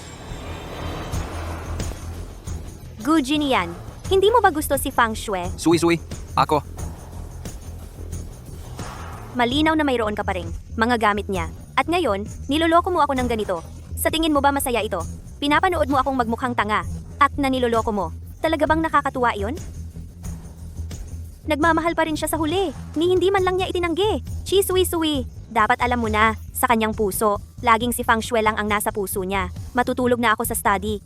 S2: Gu Jinian, hindi mo ba gusto si Feng Shui?
S3: Sui, ako.
S2: Malinaw na mayroon ka pa rin mga gamit niya. At ngayon, niloloko mo ako ng ganito. Sa tingin mo ba masaya ito? Pinapanood mo akong magmukhang tanga. Act na niloloko mo. Talaga bang nakakatuwa iyon? Nagmamahal pa rin siya sa huli. Ni hindi man lang niya itinanggi. Sui. Dapat alam mo na, sa kanyang puso, laging si Feng Shui lang ang nasa puso niya. Matutulog na ako sa study.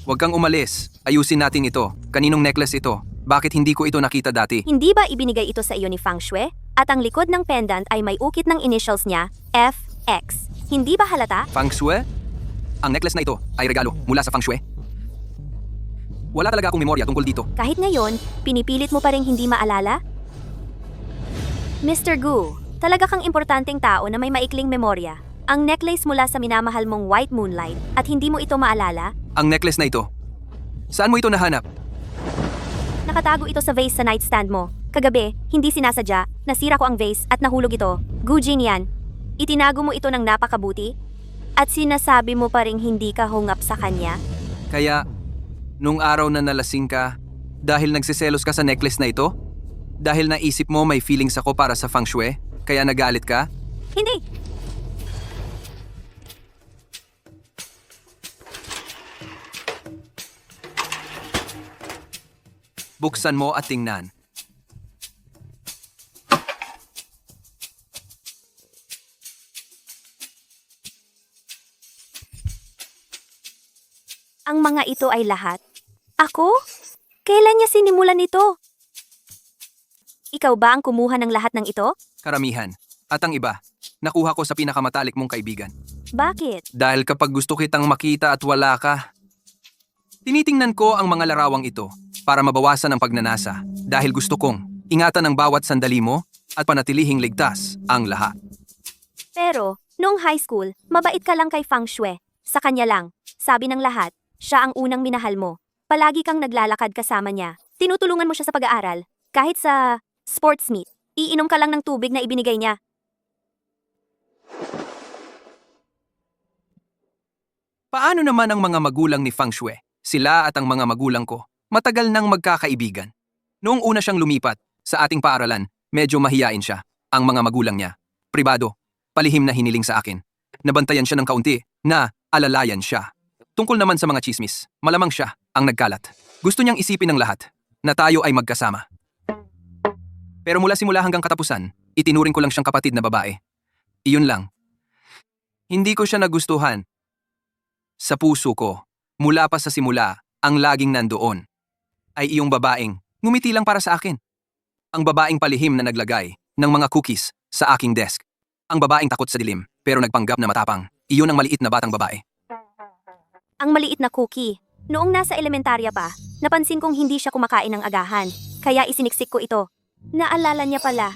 S3: Huwag kang umalis. Ayusin natin ito. Kaninong necklace ito? Bakit hindi ko ito nakita dati?
S2: Hindi ba ibinigay ito sa iyo ni Feng Shui? At ang likod ng pendant ay may ukit ng initials niya, FX. Hindi ba halata?
S3: Feng Shui? Ang necklace na ito ay regalo mula sa Feng Shui. Wala talaga akong memorya tungkol dito.
S2: Kahit ngayon, pinipilit mo pa rin hindi maalala? Mr. Gu, talaga kang importanteng tao na may maikling memorya. Ang necklace mula sa minamahal mong White Moonlight at hindi mo ito maalala?
S3: Ang necklace na ito. Saan mo ito nahanap?
S2: Nakatago ito sa vase sa nightstand mo. Kagabi, hindi sinasadya, nasira ko ang vase at nahulog ito. Gu Jinian, itinago mo ito ng napakabuti? At sinasabi mo pa rin hindi ka hungap sa kanya?
S3: Kaya, nung araw na nalasing ka, dahil nagsiselos ka sa necklace na ito? Dahil naisip mo may feelings ako para sa Feng Shui? Kaya nagalit ka?
S2: Hindi!
S3: Buksan mo at tingnan.
S2: Ang mga ito ay lahat. Ako? Kailan niya sinimulan ito? Ikaw ba ang kumuha ng lahat ng ito?
S3: Karamihan. At ang iba, nakuha ko sa pinakamatalik mong kaibigan.
S2: Bakit?
S3: Dahil kapag gusto kitang makita at wala ka, tinitingnan ko ang mga larawang ito para mabawasan ang pagnanasa dahil gusto kong ingatan ang bawat sandali mo at panatilihing ligtas ang lahat.
S2: Pero, noong high school, mabait ka lang kay Feng Shui. Sa kanya lang. Sabi ng lahat, siya ang unang minahal mo. Palagi kang naglalakad kasama niya. Tinutulungan mo siya sa pag-aaral. Kahit sa sports meet, iinom ka lang ng tubig na ibinigay niya.
S3: Paano naman ang mga magulang ni Feng Shui? Sila at ang mga magulang ko, matagal nang magkakaibigan. Noong una siyang lumipat sa ating paaralan, medyo mahiyain siya. Ang mga magulang niya, pribado, palihim na hiniling sa akin. Nabantayan siya ng kaunti na alalayan siya. Tungkol naman sa mga chismis, malamang siya ang nagkalat. Gusto niyang isipin ng lahat na tayo ay magkasama. Pero mula simula hanggang katapusan, itinuring ko lang siyang kapatid na babae. Iyon lang. Hindi ko siya nagustuhan. Sa puso ko, mula pa sa simula, ang laging nandoon ay iyong babaeng ngumiti lang para sa akin. Ang babaeng palihim na naglagay ng mga cookies sa aking desk. Ang babaeng takot sa dilim pero nagpanggap na matapang. Iyon ang maliit na batang babae.
S2: Ang maliit na cookie. Noong nasa elementarya pa, napansin kong hindi siya kumakain ng agahan. Kaya isiniksik ko ito. Naalala niya pala.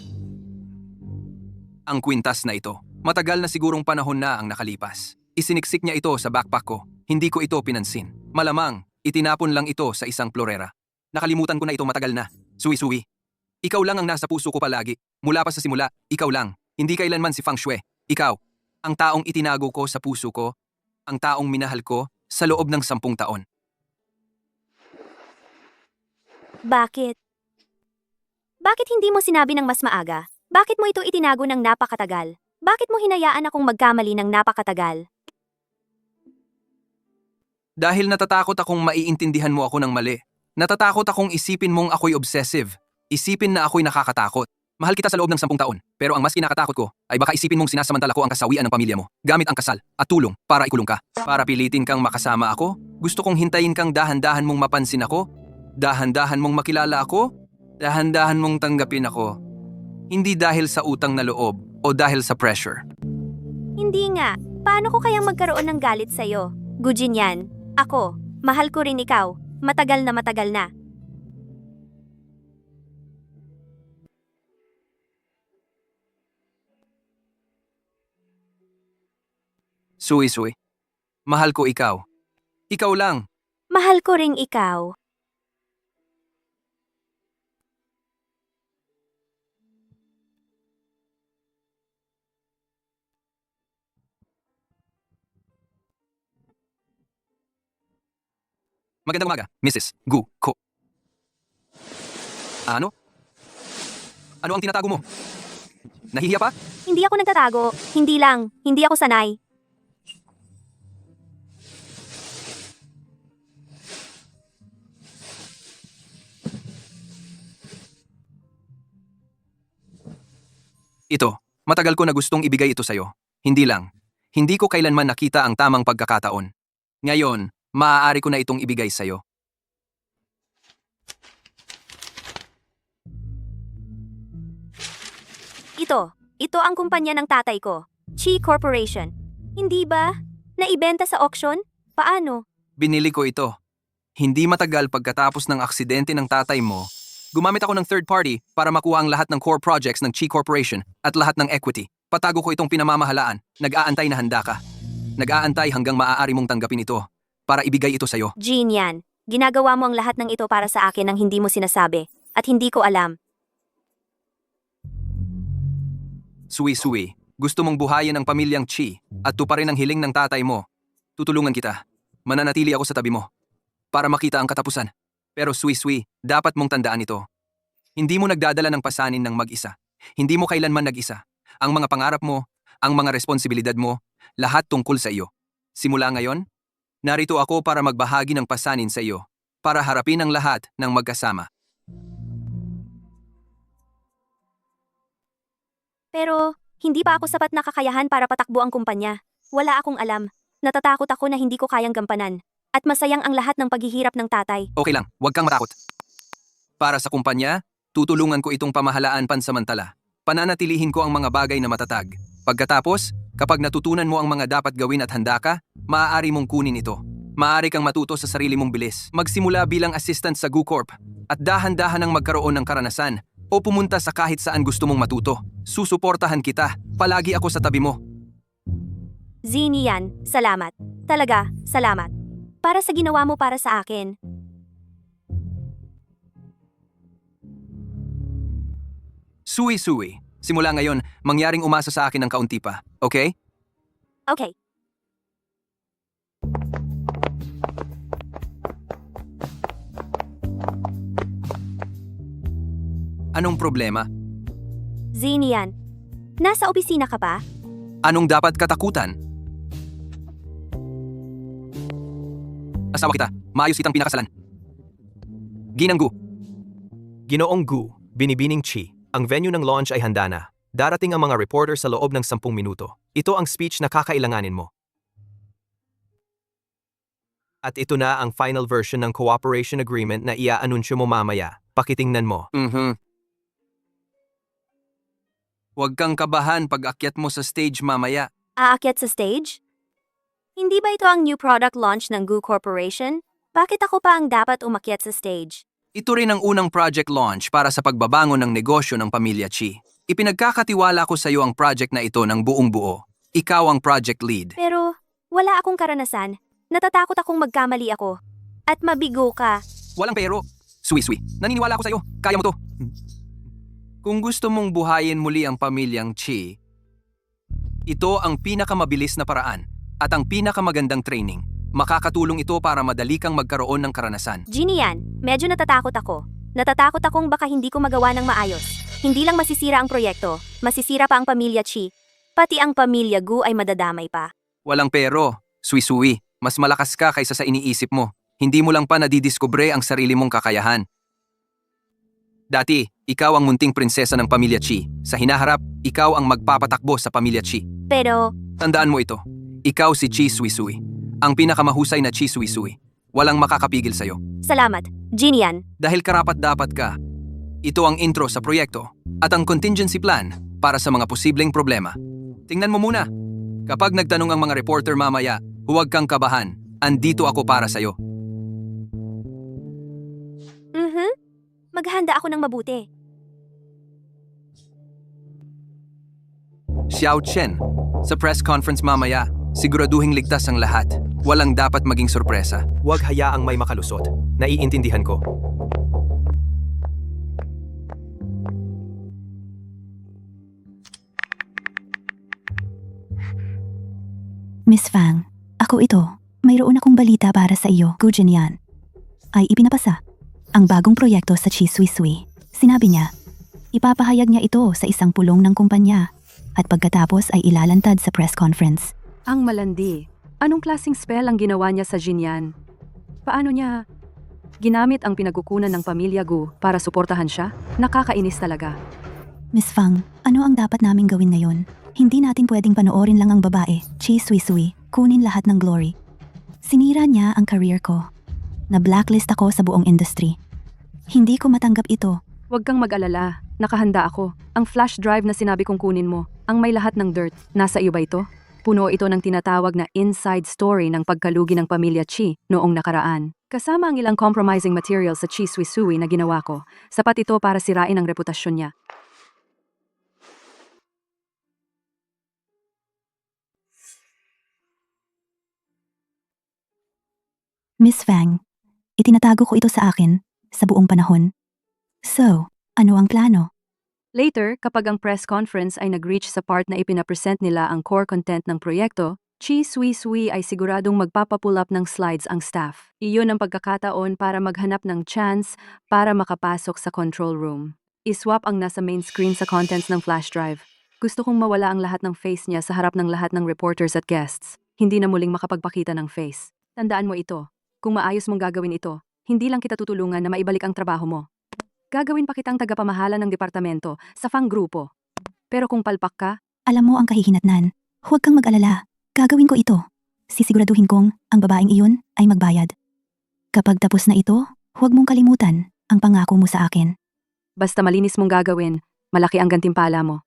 S3: Ang kwintas na ito, matagal na sigurong panahon na ang nakalipas. Isiniksik niya ito sa backpack ko Hindi ko ito pinansin. Malamang, itinapon lang ito sa isang florera. Nakalimutan ko na ito matagal na. Suwi-suwi. Ikaw lang ang nasa puso ko palagi. Mula pa sa simula, ikaw lang. Hindi kailanman si Feng Shui. Ikaw, ang taong itinago ko sa puso ko, ang taong minahal ko sa loob ng 10 taon.
S2: Bakit? Bakit hindi mo sinabi ng mas maaga? Bakit mo ito itinago ng napakatagal? Bakit mo hinayaan akong magkamali ng napakatagal?
S3: Dahil natatakot akong maiintindihan mo ako ng mali. Natatakot akong isipin mong ako'y obsessive. Isipin na ako'y nakakatakot. Mahal kita sa loob ng 10 taon, pero ang mas kinakatakot ko ay baka isipin mong sinasamantala ko ang kasawian ng pamilya mo, gamit ang kasal at tulong para ikulong ka. Para pilitin kang makasama ako, gusto kong hintayin kang dahan-dahan mong mapansin ako, dahan-dahan mong makilala ako, dahan-dahan mong tanggapin ako. Hindi dahil sa utang na loob o dahil sa pressure.
S2: Hindi nga. Paano ko kayang magkaroon ng galit sa'yo? Gujin yan. Ako, mahal ko rin ikaw. Matagal na matagal na.
S3: Suwi-suwi. Mahal ko ikaw. Ikaw lang.
S2: Mahal ko ring ikaw.
S3: Magandang umaga, Mrs. Gu Ko. Ano? Ano ang tinatago mo? Nahihiya pa?
S2: Hindi ako nagtatago. Hindi lang. Hindi ako sanay.
S3: Ito, matagal ko na gustong ibigay ito sa'yo. Hindi lang. Hindi ko kailanman nakita ang tamang pagkakataon. Ngayon, maaari ko na itong ibigay sa'yo.
S2: Ito ang kumpanya ng tatay ko. Chi Corporation. Hindi ba? Naibenta sa auction? Paano?
S3: Binili ko ito. Hindi matagal pagkatapos ng aksidente ng tatay mo, gumamit ako ng third party para makuha ang lahat ng core projects ng Chi Corporation at lahat ng equity. Patago ko itong pinamamahalaan. Nag-aantay na handa ka. Nag-aantay hanggang maaari mong tanggapin ito para ibigay ito sa'yo.
S2: Jean yan. Ginagawa mo ang lahat ng ito para sa akin nang hindi mo sinasabi. At hindi ko alam.
S3: Suwi-suwi, gusto mong buhayin ang pamilyang Chi at tuparin ang hiling ng tatay mo. Tutulungan kita. Mananatili ako sa tabi mo para makita ang katapusan. Pero suwi-suwi, dapat mong tandaan ito. Hindi mo nagdadala ng pasanin ng mag-isa. Hindi mo kailanman nag-isa. Ang mga pangarap mo, ang mga responsibilidad mo, lahat tungkol sa iyo. Simula ngayon, narito ako para magbahagi ng pasanin sa iyo, para harapin ang lahat ng magkasama.
S2: Pero, hindi pa ako sapat na kakayahan para patakbo ang kumpanya. Wala akong alam. Natatakot ako na hindi ko kayang gampanan. At masayang ang lahat ng paghihirap ng tatay.
S3: Okay lang, huwag kang matakot. Para sa kumpanya, tutulungan ko itong pamahalaan pansamantala. Pananatilihin ko ang mga bagay na matatag. Pagkatapos, kapag natutunan mo ang mga dapat gawin at handa ka, maaari mong kunin ito. Maaari kang matuto sa sarili mong bilis. Magsimula bilang assistant sa GuCorp at dahan-dahan ang magkaroon ng karanasan o pumunta sa kahit saan gusto mong matuto. Susuportahan kita. Palagi ako sa tabi mo.
S2: Zini yan, salamat. Talaga, salamat. Para sa ginawa mo para sa akin.
S3: Suwi-suwi. Simula ngayon, mangyaring umasa sa akin ng kaunti pa. Okay?
S2: Okay.
S3: Anong problema?
S2: Zini yan. Nasa opisina ka pa?
S3: Anong dapat katakutan? Asawa kita. Maayos kitang pinakasalan. Ginanggu.
S4: Ginoong Gu, Binibining Chi, ang venue ng launch ay handa na. Darating ang mga reporter sa loob ng 10 minuto. Ito ang speech na kakailanganin mo. At ito na ang final version ng cooperation agreement na ia-anunsyo mo mamaya. Pakitingnan mo.
S3: Huwag kang kabahan pag akyat mo sa stage mamaya.
S2: Aakyat sa stage? Hindi ba ito ang new product launch ng Gu Corporation? Bakit ako pa ang dapat umakyat sa stage?
S3: Ito rin ang unang project launch para sa pagbabangon ng negosyo ng pamilya Chi. Ipinagkakatiwala ko sa iyo ang project na ito ng buong buo. Ikaw ang project lead.
S2: Pero, wala akong karanasan. Natatakot akong magkamali ako. At mabigo ka.
S3: Walang pero. Sui, naniniwala ako sa'yo. Kaya mo to. Kung gusto mong buhayin muli ang pamilyang Chi, ito ang pinakamabilis na paraan at ang pinakamagandang training. Makakatulong ito para madali kang magkaroon ng karanasan.
S2: Ginian, medyo natatakot ako. Natatakot akong baka hindi ko magawa ng maayos. Hindi lang masisira ang proyekto, masisira pa ang pamilya Chi. Pati ang pamilya Gu ay madadamay pa.
S3: Walang pero. Sui, mas malakas ka kaysa sa iniisip mo. Hindi mo lang pa nadidiskubre ang sarili mong kakayahan. Dati, ikaw ang munting prinsesa ng pamilya Chi. Sa hinaharap, ikaw ang magpapatakbo sa pamilya Chi.
S2: Pero,
S3: Tandaan mo ito. Ikaw si Chi Sui. Ang pinakamahusay na Chi Sui. Walang makakapigil sa'yo.
S2: salamat. Ginian,
S3: Dahil karapat-dapat ka. Ito ang intro sa proyekto at ang contingency plan para sa mga posibleng problema. Tingnan mo muna. Kapag nagtanong ang mga reporter mamaya, huwag kang kabahan. Andito ako para sa'yo.
S2: maghanda ako ng mabuti.
S3: Xiao Chen, sa press conference mamaya, siguraduhing ligtas ang lahat. Walang dapat maging sorpresa.
S4: Huwag hayaang may makalusot. Naiintindihan ko.
S5: Miss Fang, ako ito. Mayroon akong balita para sa iyo, Gu Jinyan. Ay ipinapasa ang bagong proyekto sa Chi Sui. Sinabi niya, ipapahayag niya ito sa isang pulong ng kumpanya at pagkatapos ay ilalantad sa press conference.
S1: Ang malandi. Anong klaseng spell ang ginawa niya sa Jinyan? Paano niya ginamit ang pinagkukunan ng pamilya Gu para suportahan siya? Nakakainis talaga.
S5: Miss Fang, ano ang dapat naming gawin ngayon? Hindi natin pwedeng panoorin lang ang babae, Chi Sui, kunin lahat ng glory. Sinira niya ang career ko. Na-blacklist ako sa buong industry. Hindi ko matanggap ito.
S1: Huwag kang mag-alala. Nakahanda ako. Ang flash drive na sinabi kong kunin mo, ang may lahat ng dirt, nasa iyo ba ito? Puno ito ng tinatawag na inside story ng pagkalugi ng pamilya Chi noong nakaraan. Kasama ang ilang compromising material sa Chi Sui na ginawa ko. Sapat ito para sirain ang reputasyon niya.
S5: Miss Fang, itinatago ko ito sa akin sa buong panahon. So, ano ang plano?
S1: Later, kapag ang press conference ay nag-reach sa part na ipinapresent nila ang core content ng proyekto, Chi Sui ay siguradong magpapapull up ng slides ang staff. Iyon ang pagkakataon para maghanap ng chance para makapasok sa control room. Iswap ang nasa main screen sa contents ng flash drive. Gusto kong mawala ang lahat ng face niya sa harap ng lahat ng reporters at guests. Hindi na muling makapagpakita ng face. Tandaan mo ito. Kung maayos mong gagawin ito, hindi lang kita tutulungan na maibalik ang trabaho mo. Gagawin pa kitang tagapamahala ng departamento sa Fang Grupo. Pero kung palpak ka,
S5: Alam mo ang kahihinatnan. Huwag kang mag-alala. Gagawin ko ito. Sisiguraduhin kong ang babaeng iyon ay magbayad. Kapag tapos na ito, huwag mong kalimutan ang pangako mo sa akin.
S1: basta malinis mong gagawin, malaki ang gantimpala mo.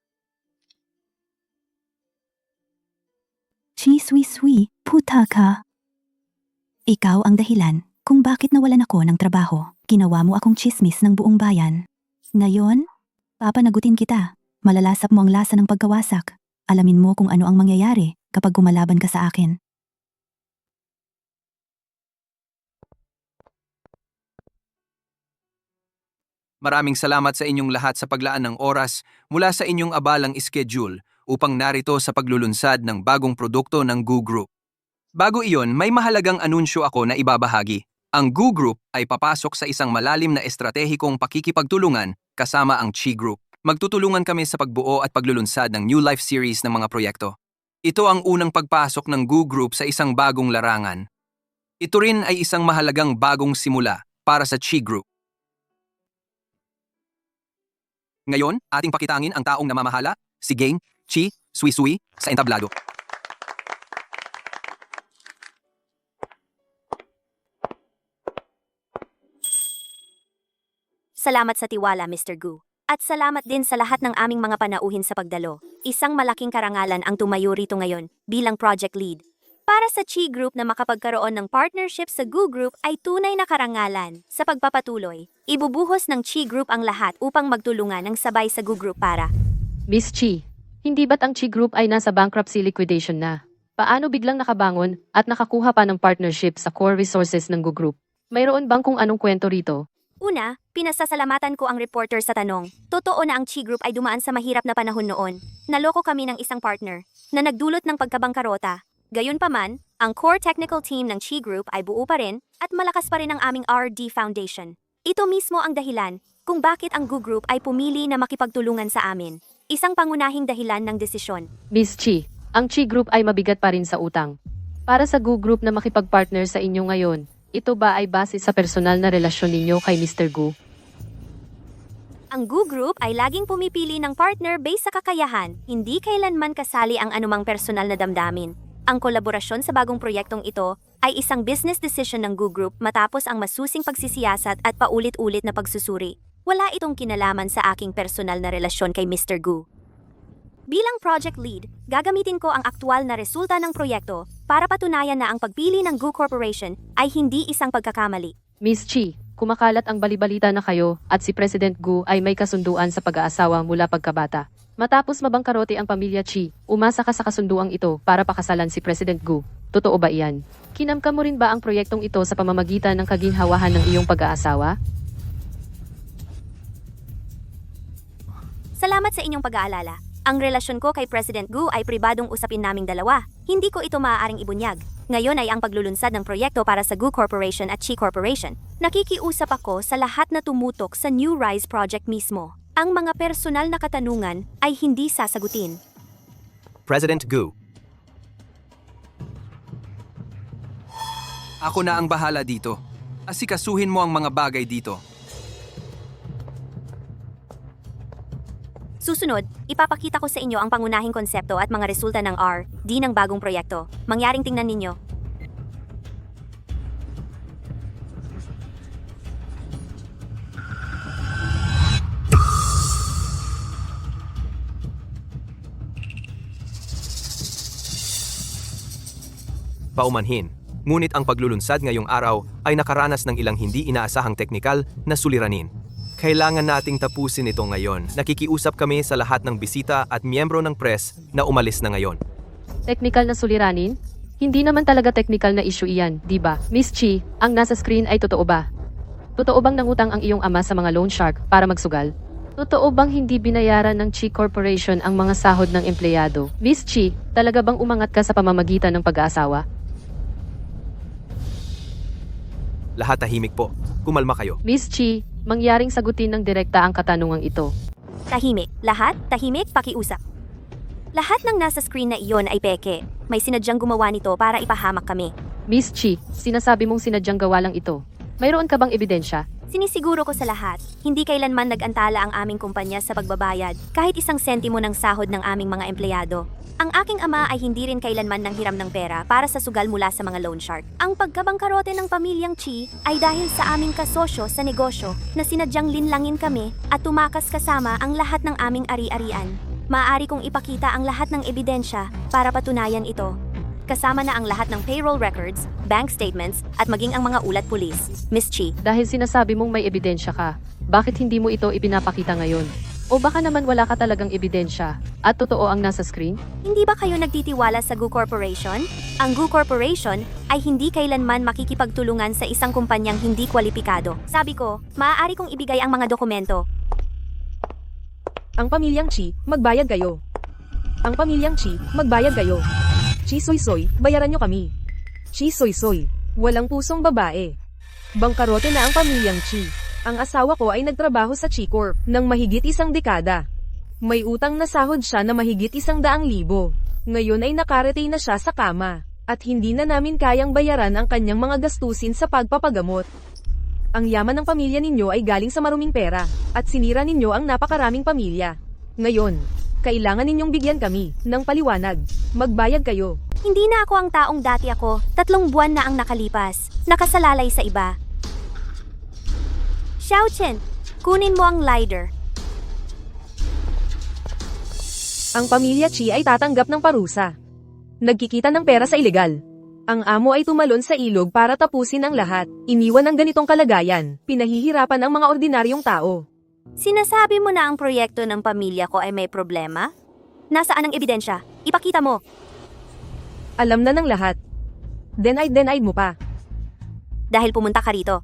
S5: Chi Sui, puta ka. Ikaw ang dahilan kung bakit nawalan ako ng trabaho. Ginawa mo akong chismis ng buong bayan. Ngayon, papanagutin kita. Malalasap mo ang lasa ng pagkawasak. Alamin mo kung ano ang mangyayari kapag gumalaban ka sa akin.
S3: Maraming salamat sa inyong lahat sa paglaan ng oras mula sa inyong abalang schedule upang narito sa paglulunsad ng bagong produkto ng Gu Group. Bago iyon, may mahalagang anunsyo ako na ibabahagi. Ang Gu Group ay papasok sa isang malalim na estratehikong pakikipagtulungan kasama ang Chi Group. Magtutulungan kami sa pagbuo at paglulunsad ng New Life series ng mga proyekto. Ito ang unang pagpasok ng Gu Group sa isang bagong larangan. Ito rin ay isang mahalagang bagong simula para sa Chi Group. Ngayon, ating pakitangin ang taong namamahala, si Gang Chi Sui sa entablado.
S2: Salamat sa tiwala, Mr. Gu. At salamat din sa lahat ng aming mga panauhin sa pagdalo. Isang malaking karangalan ang tumayo rito ngayon bilang project lead. Para sa Chi Group na makapagkaroon ng partnership sa Gu Group ay tunay na karangalan. Sa pagpapatuloy, ibubuhos ng Chi Group ang lahat upang magtulungan ng sabay sa Gu Group para.
S6: Miss Chi, hindi ba't ang Chi Group ay nasa bankruptcy liquidation na?
S7: Paano biglang nakabangon at nakakuha pa ng partnership sa core resources ng Go Group? Mayroon bang kung anong kwento rito?
S2: Una, pinasasalamatan ko ang reporter sa tanong. Totoo na ang Chi Group ay dumaan sa mahirap na panahon noon. Naloko kami ng isang partner na nagdulot ng pagkabangkarota. Gayunpaman, ang core technical team ng Chi Group ay buo pa rin at malakas pa rin ang aming R&D Foundation. Ito mismo ang dahilan kung bakit ang Go Group ay pumili na makipagtulungan sa amin. Isang pangunahing dahilan ng desisyon.
S7: Miss Chi, ang Chi Group ay mabigat pa rin sa utang. Para sa Go Group na makipag-partner sa inyo ngayon, ito ba ay base sa personal na relasyon ninyo kay Mr. Gu?
S2: Ang Go Group ay laging pumipili ng partner based sa kakayahan, hindi kailanman kasali ang anumang personal na damdamin. Ang kolaborasyon sa bagong proyektong ito ay isang business decision ng Go Group matapos ang masusing pagsisiyasat at paulit-ulit na pagsusuri. Wala itong kinalaman sa aking personal na relasyon kay Mr. Gu. Bilang project lead, gagamitin ko ang aktual na resulta ng proyekto para patunayan na ang pagpili ng Go Corporation ay hindi isang pagkakamali.
S7: Miss Chi, kumakalat ang balibalita na kayo at si President Gu ay may kasunduan sa pag-aasawa mula pagkabata. Matapos mabangkarote ang pamilya Chi, umasa ka sa kasunduang ito para pakasalan si President Gu. Totoo ba iyan? Kinamkam mo rin ba ang proyektong ito sa pamamagitan ng kaginhawahan ng iyong pag-aasawa?
S2: Salamat sa inyong pag-aalala. Ang relasyon ko kay President Gu ay pribadong usapin naming dalawa. Hindi ko ito maaaring ibunyag. Ngayon ay ang paglulunsad ng proyekto para sa Go Corporation at Chi Corporation. Nakikiusap ako sa lahat na tumutok sa New Rise Project mismo. Ang mga personal na katanungan ay hindi sasagutin.
S4: President Gu.
S3: Ako na ang bahala dito. Asikasuhin mo ang mga bagay dito.
S2: Susunod, ipapakita ko sa inyo ang pangunahing konsepto at mga resulta ng R&D ng bagong proyekto. Mangyaring tingnan ninyo.
S4: Paumanhin. Ngunit ang paglulunsad ngayong araw ay nakaranas ng ilang hindi inaasahang teknikal na suliranin. Kailangan nating tapusin ito ngayon. Nakikiusap kami sa lahat ng bisita at miyembro ng press na umalis na ngayon.
S7: Technical na suliranin? Hindi naman talaga technical na issue iyan, di ba? Miss Chi, ang nasa screen ay totoo ba? Totoo bang nangutang ang iyong ama sa mga loan shark para magsugal? Totoo bang hindi binayaran ng Chi Corporation ang mga sahod ng empleyado? Miss Chi, talaga bang umangat ka sa pamamagitan ng pag-aasawa?
S4: Lahat tahimik po. Kumalma kayo.
S7: Miss Chi, mangyaring sagutin ng direkta ang katanungang ito.
S2: Tahimik. Lahat, tahimik, pakiusap. Lahat ng nasa screen na iyon ay peke. May sinadyang gumawa nito para ipahamak kami.
S7: Miss Chi, sinasabi mong sinadyang gawa lang ito. Mayroon ka bang ebidensya?
S2: Sinisiguro ko sa lahat, hindi kailanman nag-antala ang aming kumpanya sa pagbabayad kahit isang sentimo ng sahod ng aming mga empleyado. Ang aking ama ay hindi rin kailanman nanghiram ng pera para sa sugal mula sa mga loan shark. Ang pagkabangkarote ng pamilyang Chi ay dahil sa aming kasosyo sa negosyo na sinadyang linlangin kami at tumakas kasama ang lahat ng aming ari-arian. Maaari kong ipakita ang lahat ng ebidensya para patunayan ito. Kasama na ang lahat ng payroll records, bank statements, at maging ang mga ulat pulis. Miss Chi,
S7: Dahil sinasabi mong may ebidensya ka, bakit hindi mo ito ipinapakita ngayon? O baka naman wala ka talagang ebidensya at totoo ang nasa screen?
S2: hindi ba kayo nagtitiwala sa Go Corporation? Ang Go Corporation ay hindi kailanman makikipagtulungan sa isang kumpanyang hindi kwalipikado. Sabi ko, maaari kong ibigay ang mga dokumento.
S6: Ang pamilyang Chi, magbayad kayo. Ang pamilyang Chi, magbayad kayo. Chi Soy Soy, bayaran nyo kami. Chi Soy Soy, walang pusong babae. Bangkarote na ang pamilyang Chi. Ang asawa ko ay nagtrabaho sa Chi Corp ng mahigit isang dekada. May utang na sahod siya na mahigit 100,000. Ngayon ay nakaretain na siya sa kama, at hindi na namin kayang bayaran ang kanyang mga gastusin sa pagpapagamot. Ang yaman ng pamilya ninyo ay galing sa maruming pera, at sinira ninyo ang napakaraming pamilya. Ngayon, kailangan ninyong bigyan kami ng paliwanag. Magbayad kayo.
S2: Hindi na ako ang taong dati ako, 3 buwan na ang nakalipas. Nakasalalay sa iba. Xiao Chen, kunin mo ang lighter.
S6: Ang pamilya Chi ay tatanggap ng parusa. Nagkikita ng pera sa ilegal. Ang amo ay tumalon sa ilog para tapusin ang lahat. Iniwan ng ganitong kalagayan. Pinahihirapan ang mga ordinaryong tao.
S2: Sinasabi mo na ang proyekto ng pamilya ko ay may problema? Nasaan ang ebidensya? Ipakita mo.
S6: Alam na ng lahat. Denied mo pa.
S2: Dahil pumunta ka rito.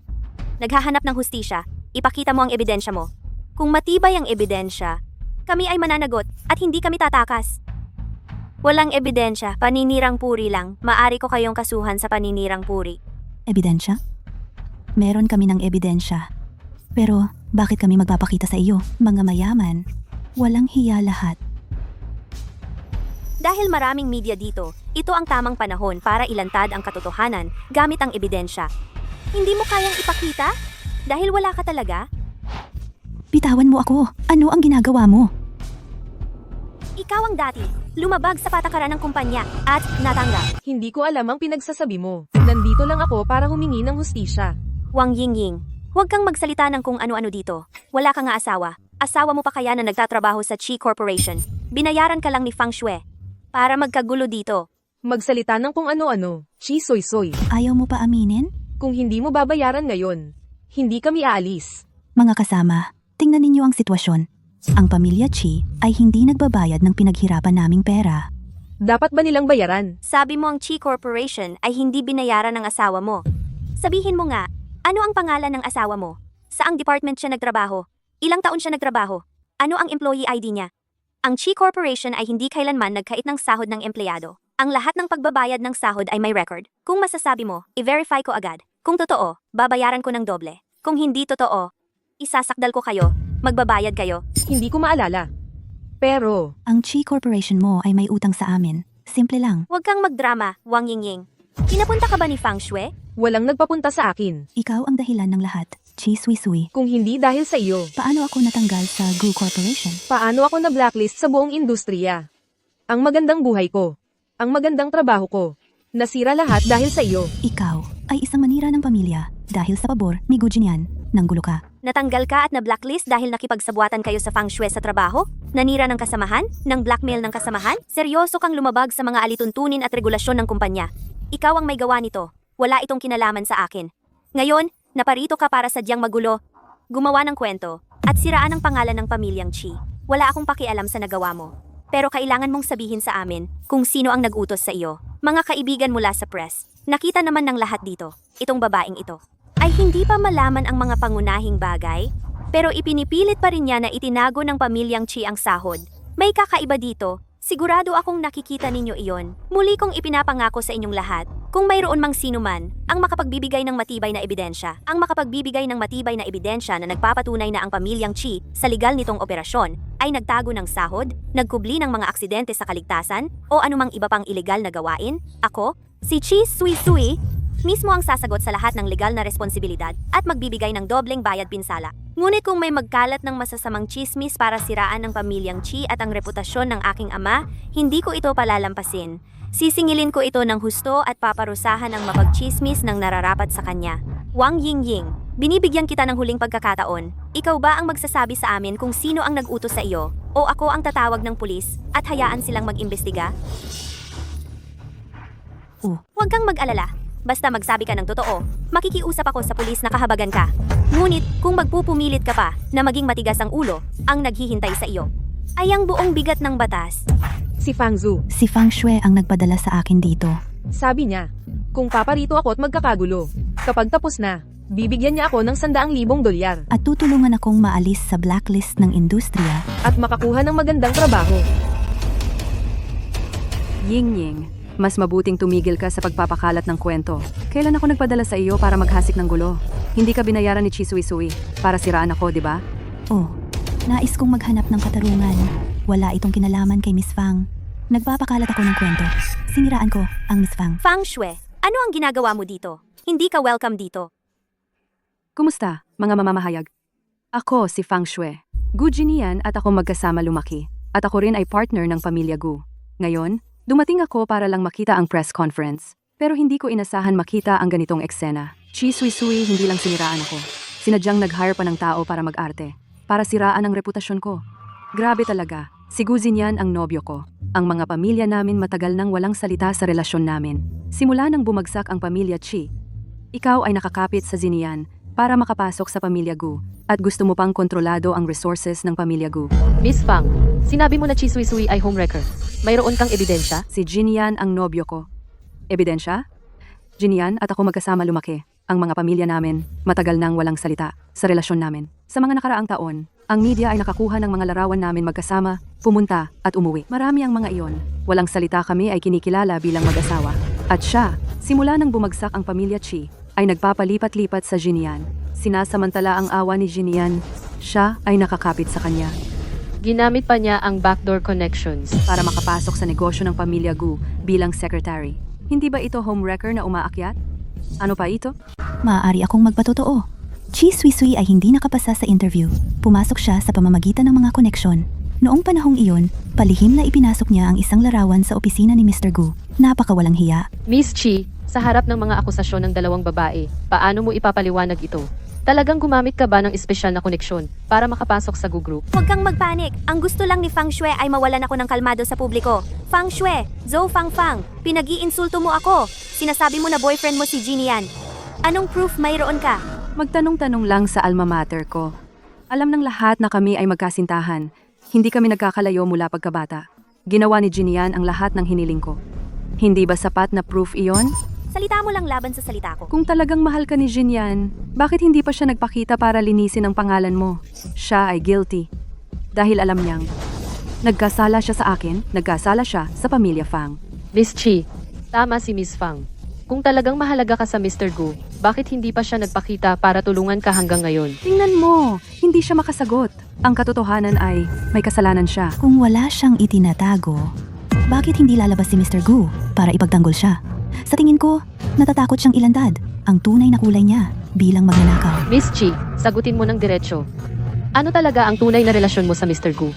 S2: Naghahanap ng hustisya, ipakita mo ang ebidensya mo. Kung matibay ang ebidensya, kami ay mananagot at hindi kami tatakas. Walang ebidensya, paninirang puri lang. Maari ko kayong kasuhan sa paninirang puri.
S5: Ebidensya? Meron kami ng ebidensya. Pero bakit kami magpapakita sa iyo? Mga mayaman, walang hiya lahat.
S2: Dahil maraming media dito, ito ang tamang panahon para ilantad ang katotohanan gamit ang ebidensya. Hindi mo kayang ipakita? Dahil wala ka talaga?
S5: Bitawan mo ako. Ano ang ginagawa mo?
S2: Ikaw ang dati, lumabag sa patakaran ng kumpanya at natanggap.
S6: Hindi ko alam ang pinagsasabi mo. Nandito lang ako para humingi ng hustisya.
S2: Wang Yingying, huwag kang magsalita ng kung ano-ano dito. Wala ka nga asawa. Asawa mo pa kaya na nagtatrabaho sa Chi Corporation. Binayaran ka lang ni Fang Shui para magkagulo dito.
S6: Magsalita ng kung ano-ano. Chi soy.
S5: Ayaw mo pa aminin?
S6: Kung hindi mo babayaran ngayon, hindi kami aalis.
S5: Mga kasama, tingnan ninyo ang sitwasyon. Ang pamilya Chi ay hindi nagbabayad ng pinaghirapan naming pera.
S6: Dapat ba nilang bayaran?
S2: Sabi mo ang Chi Corporation ay hindi binayaran ng asawa mo. Sabihin mo nga, ano ang pangalan ng asawa mo? Saang department siya nagtrabaho? Ilang taon siya nagtrabaho? Ano ang employee ID niya? Ang Chi Corporation ay hindi kailanman nagkait ng sahod ng empleyado. Ang lahat ng pagbabayad ng sahod ay may record. Kung masasabi mo, i-verify ko agad. Kung totoo, babayaran ko ng doble. Kung hindi totoo, isasakdal ko kayo, magbabayad kayo.
S6: Hindi ko maalala. Pero,
S5: Ang Chi Corporation mo ay may utang sa amin. Simple lang.
S2: Huwag kang magdrama, Wang Yingying. Pinapunta ka ba ni Fang Shui?
S6: walang nagpapunta sa akin.
S5: Ikaw ang dahilan ng lahat. Chi Sui.
S6: Kung hindi dahil sa iyo,
S5: Paano ako natanggal sa Gu Corporation?
S6: paano ako na-blacklist sa buong industriya? Ang magandang buhay ko. Ang magandang trabaho ko. Nasira lahat dahil sa iyo.
S5: Ikaw ay isang manira ng pamilya dahil sa pabor ni Gu Jinyan. Nanggulo ka.
S2: Natanggal ka at na-blacklist dahil nakipagsabuatan kayo sa Fang Shui sa trabaho? Nanira ng kasamahan? Nang blackmail ng kasamahan? Seryoso kang lumabag sa mga alituntunin at regulasyon ng kumpanya. Ikaw ang may gawa nito. Wala itong kinalaman sa akin. Ngayon, naparito ka para sadyang magulo, gumawa ng kwento, at siraan ang pangalan ng pamilyang Chi. Wala akong pakialam sa nagawa mo. Pero kailangan mong sabihin sa amin kung sino ang nag-utos sa iyo. Mga kaibigan mula sa press, nakita naman ng lahat dito, itong babaeng ito ay hindi pa malaman ang mga pangunahing bagay, pero ipinipilit pa rin niya na itinago ng pamilyang Chi ang sahod. May kakaiba dito, sigurado akong nakikita ninyo iyon. Muli kong ipinapangako sa inyong lahat, kung mayroon mang sino man, ang makapagbibigay ng matibay na ebidensya, na nagpapatunay na ang pamilyang Chi sa legal nitong operasyon ay nagtago ng sahod, nagkubli ng mga aksidente sa kaligtasan, o anumang iba pang ilegal na gawain, ako, si Chi Sui, mismo ang sasagot sa lahat ng legal na responsibilidad at magbibigay ng dobleng bayad pinsala. Ngunit kung may magkalat ng masasamang chismis para siraan ng pamilyang Chi at ang reputasyon ng aking ama, hindi ko ito palalampasin. Sisingilin ko ito ng husto at paparusahan ang mapagchismis ng nararapat sa kanya. Wang Yingying, binibigyan kita ng huling pagkakataon. Ikaw ba ang magsasabi sa amin kung sino ang nag-utos sa iyo? O ako ang tatawag ng pulis at hayaan silang mag-imbestiga? Huwag kang mag-alala. Basta magsabi ka ng totoo, makikiusap ako sa pulis na kahabagan ka. Ngunit kung magpupumilit ka pa na maging matigas ang ulo, ang naghihintay sa iyo ay ang buong bigat ng batas.
S6: Si Fang Zhu,
S5: Si Fang Shui ang nagpadala sa akin dito.
S6: sabi niya, kung paparito ako at magkakagulo, kapag tapos na, bibigyan niya ako ng $100,000
S5: At tutulungan akong maalis sa blacklist ng industriya.
S6: at makakuha ng magandang trabaho.
S1: Ying-ying, mas mabuting tumigil ka sa pagpapakalat ng kwento. Kailan ako nagpadala sa iyo para maghasik ng gulo? Hindi ka binayaran ni Chi Sui para siraan ako, di ba?
S5: Oh, nais kong maghanap ng katarungan. Wala itong kinalaman kay Miss Fang. Nagpapakalat ako ng kwento. Siniraan ko ang Miss Fang.
S2: Fang Shui, ano ang ginagawa mo dito? Hindi ka welcome dito.
S1: Kumusta, mga mamamahayag? Ako si Fang Shui. Gu Jinian at ako magkasama lumaki. At ako rin ay partner ng pamilya Gu. Ngayon, dumating ako para lang makita ang press conference. Pero hindi ko inasahan makita ang ganitong eksena. Chi Sui hindi lang siniraan ako. Sinadyang nag-hire pa ng tao para mag-arte. Para siraan ang reputasyon ko. Grabe talaga. Si Gu Jinyan ang nobyo ko. Ang mga pamilya namin matagal nang walang salita sa relasyon namin. Simula nang bumagsak ang pamilya Chi. Ikaw ay nakakapit sa Zinian para makapasok sa pamilya Gu at gusto mo pang kontrolado ang resources ng pamilya Gu.
S7: Miss Fang, sinabi mo na Chi Sui ay homewrecker. Mayroon kang ebidensya?
S1: Si Jinian ang nobyo ko. Ebidensya? Jinian at ako magkasama lumaki. Ang mga pamilya namin, matagal nang walang salita sa relasyon namin. Sa mga nakaraang taon, ang media ay nakakuha ng mga larawan namin magkasama, pumunta at umuwi. Marami ang mga iyon. Walang salita kami ay kinikilala bilang mag-asawa. At siya, simula nang bumagsak ang pamilya Chi, ay nagpapalipat-lipat sa Jinian. Sinasamantala ang awa ni Jinian, siya ay nakakapit sa kanya
S7: Ginamit pa niya ang backdoor connections.
S1: para makapasok sa negosyo ng pamilya Gu bilang secretary. Hindi ba ito homewrecker na umaakyat? Ano pa ito?
S5: Maaari akong magpatotoo. Chi Sui ay hindi nakapasa sa interview. Pumasok siya sa pamamagitan ng mga koneksyon. Noong panahong iyon, palihim na ipinasok niya ang isang larawan sa opisina ni Mr. Gu. Napakawalang hiya.
S7: Miss Chi, sa harap ng mga akusasyon ng dalawang babae, paano mo ipapaliwanag ito? Talagang gumamit ka ba ng espesyal na koneksyon para makapasok sa Gu Group?
S2: Huwag kang magpanik. Ang gusto lang ni Fang Shui ay mawalan ako ng kalmado sa publiko. Fang Shui, Zhou Fang Fang, pinag-iinsulto mo ako. Sinasabi mo na boyfriend mo si Jinian. Anong proof mayroon ka?
S1: Magtanong-tanong lang sa alma mater ko. Alam ng lahat na kami ay magkasintahan. Hindi kami nagkakalayo mula pagkabata. Ginawa ni Jinian ang lahat ng hiniling ko. Hindi ba sapat na proof iyon?
S2: Salita mo lang laban sa salita ko.
S1: Kung talagang mahal ka ni Jinian, bakit hindi pa siya nagpakita para linisin ang pangalan mo? Siya ay guilty. Dahil alam niyang, nagkasala siya sa akin, nagkasala siya sa pamilya Fang.
S7: Miss Chi, tama si Miss Fang. Kung talagang mahalaga ka sa Mr. Gu, bakit hindi pa siya nagpakita para tulungan ka hanggang ngayon?
S1: Tingnan mo, hindi siya makasagot. Ang katotohanan ay, may kasalanan siya.
S5: Kung wala siyang itinatago, bakit hindi lalabas si Mr. Gu para ipagtanggol siya? Sa tingin ko, natatakot siyang ilandad ang tunay na kulay niya bilang magnanakaw.
S7: Miss Chi, sagutin mo ng diretsyo. Ano talaga ang tunay na relasyon mo sa Mr. Gu?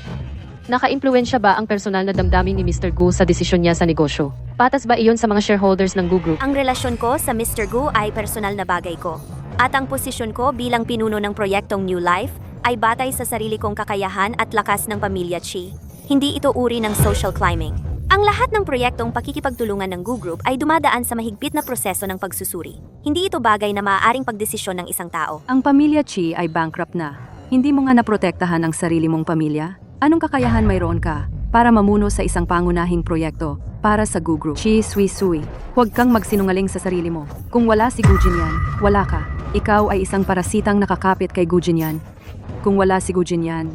S7: Naka-impluwensya ba ang personal na damdamin ni Mr. Gu sa desisyon niya sa negosyo? Patas ba iyon sa mga shareholders ng Gu Group?
S2: Ang relasyon ko sa Mr. Gu ay personal na bagay ko. At ang posisyon ko bilang pinuno ng proyektong New Life ay batay sa sarili kong kakayahan at lakas ng pamilya Chi. Hindi ito uri ng social climbing. Ang lahat ng proyektong pakikipagtulungan ng Gu Group ay dumadaan sa mahigpit na proseso ng pagsusuri. Hindi ito bagay na maaaring pagdesisyon ng isang tao.
S1: Ang pamilya Chi ay bankrupt na. Hindi mo nga naprotektahan ang sarili mong pamilya? Anong kakayahan mayroon ka para mamuno sa isang pangunahing proyekto para sa Gu Group? Chi Sui, huwag kang magsinungaling sa sarili mo. Kung wala si Gu Jinyan, wala ka. Ikaw ay isang parasitang nakakapit kay Gu Jinyan. Kung wala si Gu Jinyan,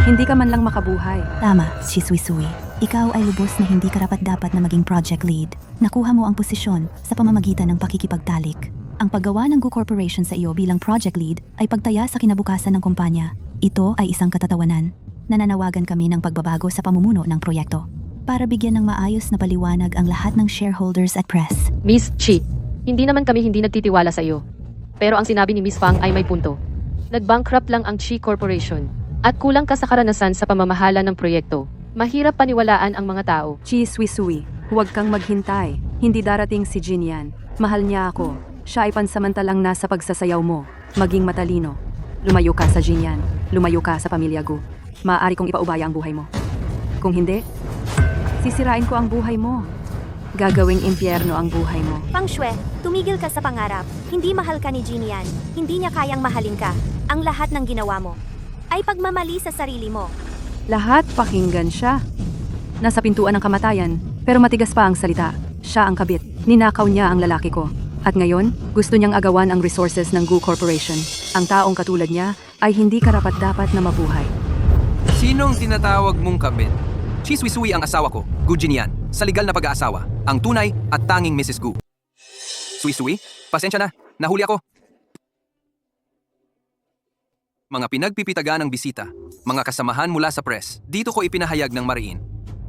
S1: hindi ka man lang makabuhay.
S5: Tama, Chi Sui. Ikaw ay lubos na hindi karapat-dapat na maging project lead. Nakuha mo ang posisyon sa pamamagitan ng pakikipagtalik. Ang paggawa ng Gu Corporation sa iyo bilang project lead ay pagtaya sa kinabukasan ng kumpanya. Ito ay isang katatawanan. Nananawagan kami ng pagbabago sa pamumuno ng proyekto para bigyan ng maayos na paliwanag ang lahat ng shareholders at press.
S7: Miss Chi, hindi naman kami hindi nagtitiwala sa iyo. Pero ang sinabi ni Miss Fang ay may punto. Nag-bankrupt lang ang Chi Corporation at kulang ka sa karanasan sa pamamahala ng proyekto. Mahirap paniwalaan ang mga tao.
S1: Chi Sui, huwag kang maghintay. Hindi darating si Jinyan. Mahal niya ako. Siya ay pansamantalang nasa pagsasayaw mo. Maging matalino. Lumayo ka sa Jinyan. Lumayo ka sa pamilya Gu. Maaari kong ipaubaya ang buhay mo. Kung hindi, sisirain ko ang buhay mo. Gagawing impyerno ang buhay mo.
S2: Fang Shui, tumigil ka sa pangarap. Hindi mahal ka ni Jinian. Hindi niya kayang mahalin ka. Ang lahat ng ginawa mo ay pagmamali sa sarili mo.
S1: Lahat pakinggan siya. Nasa pintuan ng kamatayan, pero matigas pa ang salita. Siya ang kabit. Ninakaw niya ang lalaki ko. At ngayon, gusto niyang agawan ang resources ng Gu Corporation. Ang taong katulad niya ay hindi karapat-dapat na mabuhay.
S3: Sinong tinatawag mong kabit? Chi Sui ang asawa ko, Gu Jinian, sa legal na pag-aasawa, ang tunay at tanging Mrs. Gu. Sui, pasensya na, nahuli ako. Mga pinagpipitaga ng bisita, mga kasamahan mula sa press, dito ko ipinahayag ng mariin.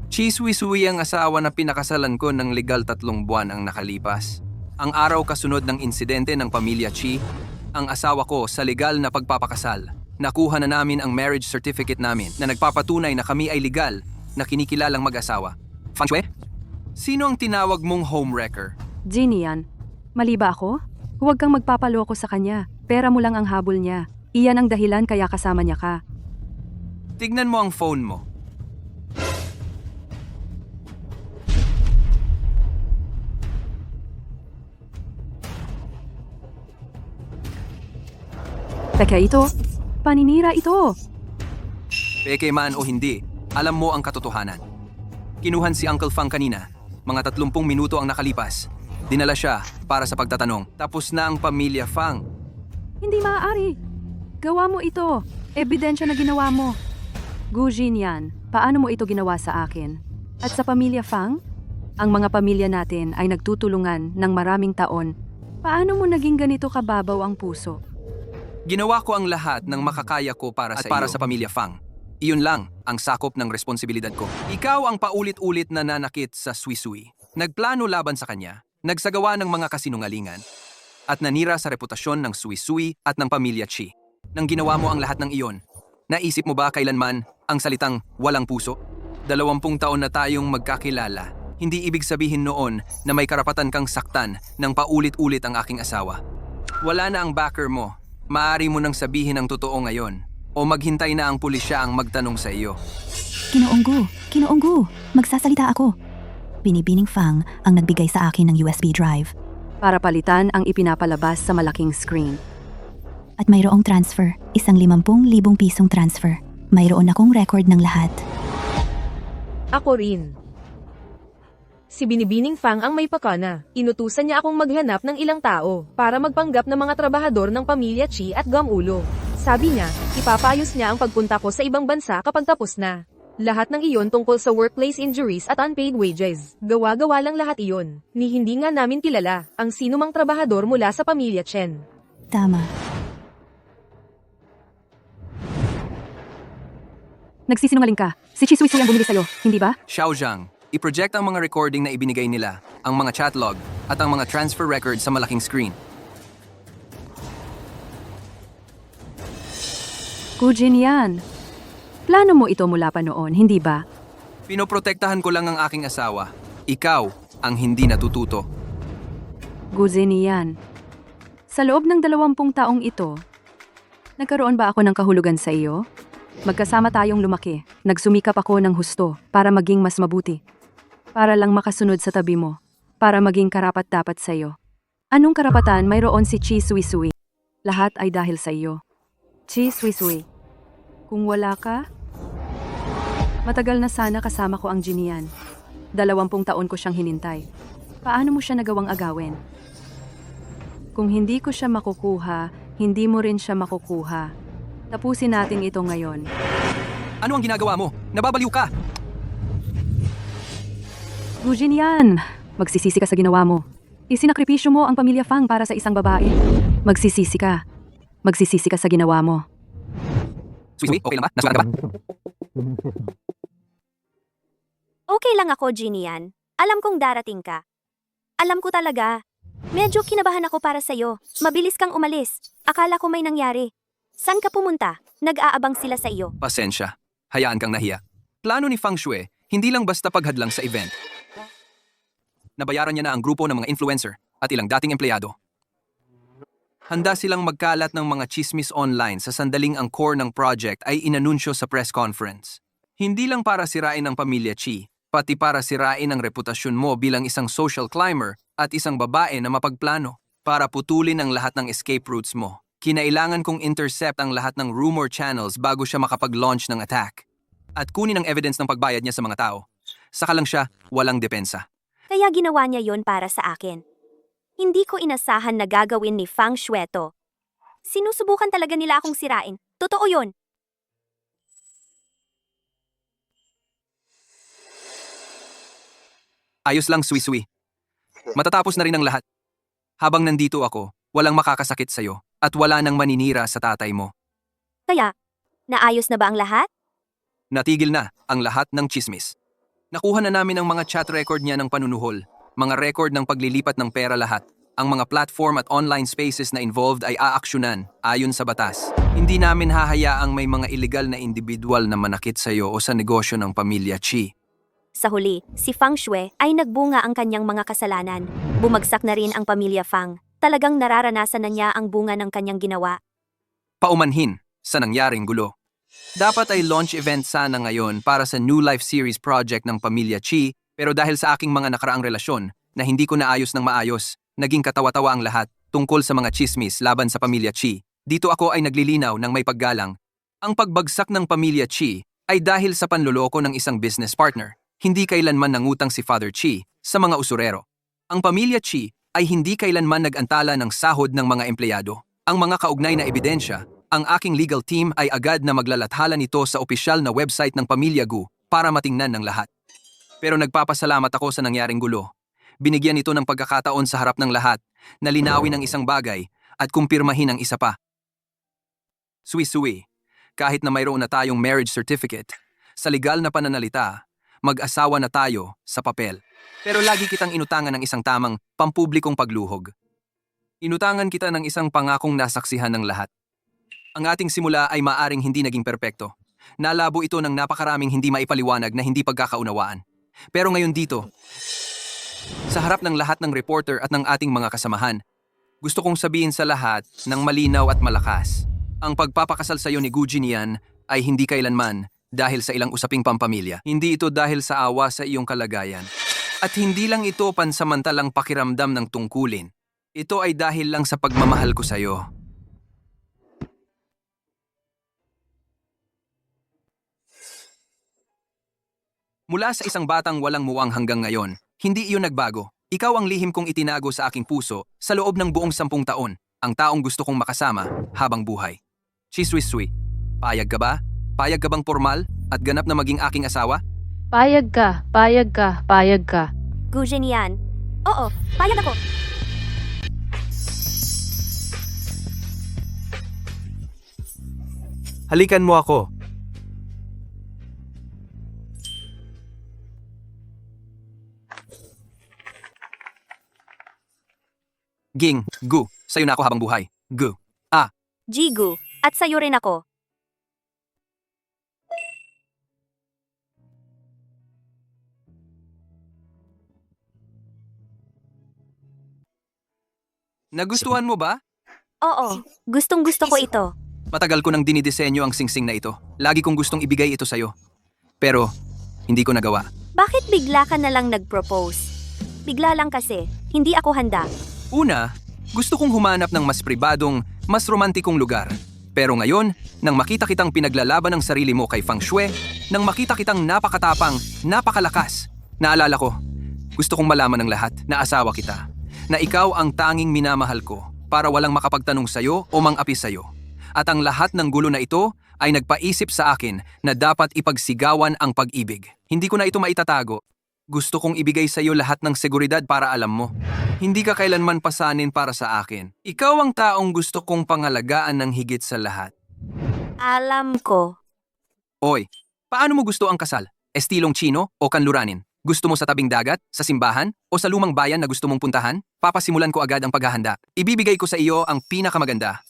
S3: Chi Sui ang asawa na pinakasalan ko ng legal 3 buwan ang nakalipas. Ang araw kasunod ng insidente ng pamilya Chi, ang asawa ko sa legal na pagpapakasal. Nakuha na namin ang marriage certificate namin na nagpapatunay na kami ay legal na kinikilalang mag-asawa. Fang Shui? Sino ang tinawag mong homewrecker?
S1: Jinyan, mali ba ako? Huwag kang magpapaloko sa kanya. Pera mo lang ang habol niya. Iyan ang dahilan kaya kasama niya ka.
S3: Tignan mo ang phone mo.
S1: Peke ito. Paninira ito.
S3: Peke man o hindi, alam mo ang katotohanan. Kinuhan si Uncle Fang kanina. Mga 30 minuto ang nakalipas. Dinala siya para sa pagtatanong. Tapos na ang pamilya Fang.
S1: Hindi maaari. Gawa mo ito. Ebidensya na ginawa mo. Gu Jinyan, paano mo ito ginawa sa akin? At sa pamilya Fang? Ang mga pamilya natin ay nagtutulungan ng maraming taon. Paano mo naging ganito kababaw ang puso?
S3: Ginawa ko ang lahat ng makakaya ko para sa para sa pamilya Fang. Iyon lang ang sakop ng responsibilidad ko. Ikaw ang paulit-ulit na nanakit sa Suisui. Nagplano laban sa kanya, nagsagawa ng mga kasinungalingan, at nanira sa reputasyon ng Suisui at ng pamilya Chi. Nang ginawa mo ang lahat ng iyon, naisip mo ba kailanman ang salitang walang puso? 20 taon na tayong magkakilala. Hindi ibig sabihin noon na may karapatan kang saktan ng paulit-ulit ang aking asawa. Wala na ang backer mo. Maaari mo nang sabihin ang totoo ngayon. O maghintay na ang pulisya ang magtanong sa iyo.
S5: Ginoong Gu, magsasalita ako. Binibining Fang ang nagbigay sa akin ng USB drive.
S1: Para palitan ang ipinapalabas sa malaking screen.
S5: At mayroong transfer, 50,000 pisong transfer. Mayroon akong record ng lahat.
S6: Ako rin. Si Binibining Fang ang may pakana. Inutusan niya akong maghanap ng ilang tao para magpanggap ng mga trabahador ng pamilya Chi at Gamulo. Sabi niya, ipapayos niya ang pagpunta ko sa ibang bansa kapag tapos na. Lahat ng iyon tungkol sa workplace injuries at unpaid wages. Gawa-gawa lang lahat iyon. Ni hindi nga namin kilala ang sinumang trabahador mula sa pamilya Chen.
S5: Tama.
S1: Nagsisinungaling ka. Si Chi Suisui ang bumili sa'yo, hindi ba?
S3: Xiao Zhang, i-project ang mga recording na ibinigay nila, ang mga chat log, at ang mga transfer records sa malaking screen.
S1: Gu Jinyan, plano mo ito mula pa noon, hindi ba?
S3: Pinoprotektahan ko lang ang aking asawa. Ikaw ang hindi natututo.
S1: Gu Jinyan, sa loob ng 20 taong ito, nagkaroon ba ako ng kahulugan sa iyo? Magkasama tayong lumaki. Nagsumikap ako ng husto para maging mas mabuti. Para lang makasunod sa tabi mo. Para maging karapat-dapat sa iyo. Anong karapatan mayroon si Chi Suisui? Lahat ay dahil sa iyo. Chi Suisui. Kung wala ka, matagal na sana kasama ko ang Jinian. 20 taon ko siyang hinintay. Paano mo siya nagawang agawin? Kung hindi ko siya makukuha, hindi mo rin siya makukuha. Tapusin natin ito ngayon.
S3: Ano ang ginagawa mo? Nababaliw ka!
S1: Gujin yan! Magsisisi ka sa ginawa mo. Isinakripisyo mo ang pamilya Fang para sa isang babae. Magsisisi ka. Magsisisi ka sa ginawa mo.
S3: Suisui, okay lang ba? Nasulat ka ba?
S2: Okay lang ako, Jinian. Alam kong darating ka. Alam ko talaga. Medyo kinabahan ako para sa'yo. Mabilis kang umalis. Akala ko may nangyari. Saan ka pumunta? Nag-aabang sila sa iyo.
S3: Pasensya. Hayaan kang nahiya. Plano ni Fang Shui, hindi lang basta paghadlang sa event. Nabayaran niya na ang grupo ng mga influencer at ilang dating empleyado. Handa silang magkalat ng mga chismis online sa sandaling ang core ng project ay inanunsyo sa press conference. Hindi lang para sirain ang pamilya Chi, pati para sirain ang reputasyon mo bilang isang social climber at isang babae na mapagplano. Para putulin ang lahat ng escape routes mo, kinailangan kong intercept ang lahat ng rumor channels bago siya makapag-launch ng attack. At kunin ang evidence ng pagbayad niya sa mga tao. Saka lang siya walang depensa.
S2: Kaya ginawa niya yon para sa akin. Hindi ko inasahan na gagawin ni Fang Shui to. Sinusubukan talaga nila akong sirain. Totoo yon.
S3: Ayos lang, Suisui. Matatapos na rin ang lahat. Habang nandito ako, walang makakasakit sa'yo at wala nang maninira sa tatay mo.
S2: Kaya, naayos na ba ang lahat?
S3: Natigil na ang lahat ng chismis. Nakuha na namin ang mga chat record niya ng panunuhol, mga record ng paglilipat ng pera lahat. Ang mga platform at online spaces na involved ay aaksyonan ayon sa batas. Hindi namin hahayaang may mga illegal na individual na manakit sa iyo o sa negosyo ng pamilya Chi.
S2: Sa huli, si Fang Shui ay nagbunga ang kanyang mga kasalanan. Bumagsak na rin ang pamilya Fang. Talagang nararanasan na niya ang bunga ng kanyang ginawa.
S3: Paumanhin sa nangyaring gulo. Dapat ay launch event sana ngayon para sa New Life Series project ng pamilya Chi, pero dahil sa aking mga nakaraang relasyon na hindi ko naayos ng maayos, naging katawa-tawa ang lahat tungkol sa mga chismis laban sa pamilya Chi. Dito ako ay naglilinaw ng may paggalang. Ang pagbagsak ng pamilya Chi ay dahil sa panloloko ng isang business partner. Hindi kailanman nangutang si Father Chi sa mga usurero. Ang pamilya Chi ay hindi kailanman nag-antala ng sahod ng mga empleyado. Ang mga kaugnay na ebidensya, ang aking legal team ay agad na maglalathala nito sa opisyal na website ng Pamilya Gu para matingnan ng lahat. Pero nagpapasalamat ako sa nangyaring gulo. Binigyan ito ng pagkakataon sa harap ng lahat na linawin ang isang bagay at kumpirmahin ang isa pa. Sui-sui, kahit na mayroon na tayong marriage certificate, sa legal na pananalita, mag-asawa na tayo sa papel. Pero lagi kitang inutangan ng isang tamang pampublikong pagluhog. Inutangan kita ng isang pangakong nasaksihan ng lahat. Ang ating simula ay maaring hindi naging perpekto. Nalabo ito ng napakaraming hindi maipaliwanag na hindi pagkakaunawaan. Pero ngayon dito, sa harap ng lahat ng reporter at ng ating mga kasamahan, gusto kong sabihin sa lahat ng malinaw at malakas. Ang pagpapakasal sa iyo ni Gu Jinian ay hindi kailanman dahil sa ilang usaping pampamilya. Hindi ito dahil sa awa sa iyong kalagayan. At hindi lang ito pansamantalang pakiramdam ng tungkulin. Ito ay dahil lang sa pagmamahal ko sa iyo. Mula sa isang batang walang muwang hanggang ngayon, hindi iyon nagbago. Ikaw ang lihim kong itinago sa aking puso sa loob ng buong 10 taon, ang taong gusto kong makasama habang buhay. Chiswiswi, payag ka ba? Payag ka bang formal at ganap na maging aking asawa?
S7: Payag ka, payag ka, payag ka.
S2: Gu Jinian. Oo, payag ako.
S4: Halikan mo ako.
S3: Ging, Gu, sa'yo na ako habang buhay. Gu.
S2: Jigu, at sa'yo rin ako.
S3: Nagustuhan mo ba?
S2: Oo, gustong-gusto ko ito.
S3: Matagal ko nang dinidisenyo ang singsing na ito. Lagi kong gustong ibigay ito sa'yo. Pero, hindi ko nagawa.
S2: Bakit bigla ka na lang nag-propose? Bigla lang kasi, hindi ako handa.
S3: Una, gusto kong humanap ng mas pribadong, mas romantikong lugar. Pero ngayon, nang makita kitang pinaglalaban ng sarili mo kay Feng Shui, nang makita kitang napakatapang, napakalakas, naalala ko, gusto kong malaman ng lahat na asawa kita, na ikaw ang tanging minamahal ko para walang makapagtanong sa'yo o mang-api sa'yo. At ang lahat ng gulo na ito ay nagpaisip sa akin na dapat ipagsigawan ang pag-ibig. Hindi ko na ito maitatago. Gusto kong ibigay sa iyo lahat ng seguridad para alam mo. Hindi ka kailanman pasanin para sa akin. Ikaw ang taong gusto kong pangalagaan ng higit sa lahat.
S2: Alam ko.
S3: Oy, paano mo gusto ang kasal? Estilong Chino o kanluranin? Gusto mo sa tabing dagat, sa simbahan, o sa lumang bayan na gusto mong puntahan? Papasimulan ko agad ang paghahanda. Ibibigay ko sa iyo ang pinakamaganda,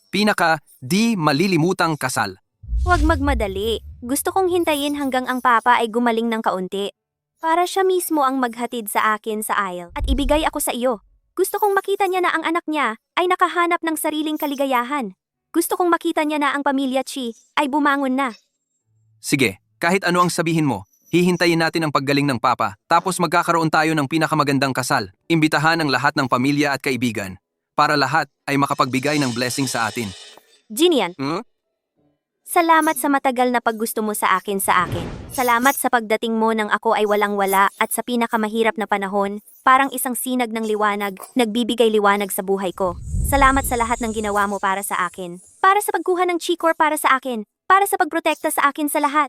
S3: di malilimutang kasal.
S2: Huwag magmadali. Gusto kong hintayin hanggang ang papa ay gumaling ng kaunti. Para siya mismo ang maghatid sa akin sa aisle at ibigay ako sa iyo. Gusto kong makita niya na ang anak niya ay nakahanap ng sariling kaligayahan. Gusto kong makita niya na ang pamilya Chi ay bumangon na.
S3: Sige, kahit ano ang sabihin mo, hihintayin natin ang paggaling ng papa, tapos magkakaroon tayo ng pinakamagandang kasal. Imbitahan ang lahat ng pamilya at kaibigan, para lahat ay makapagbigay ng blessing sa atin.
S2: Jinian,
S3: Hmm?
S2: salamat sa matagal na paggusto mo sa akin. Salamat sa pagdating mo nang ako ay walang-wala at sa pinakamahirap na panahon, parang isang sinag ng liwanag, nagbibigay liwanag sa buhay ko. Salamat sa lahat ng ginawa mo para sa akin. Para sa pagkuha ng Chi-Core para sa akin. Para sa pagprotekta sa akin sa lahat.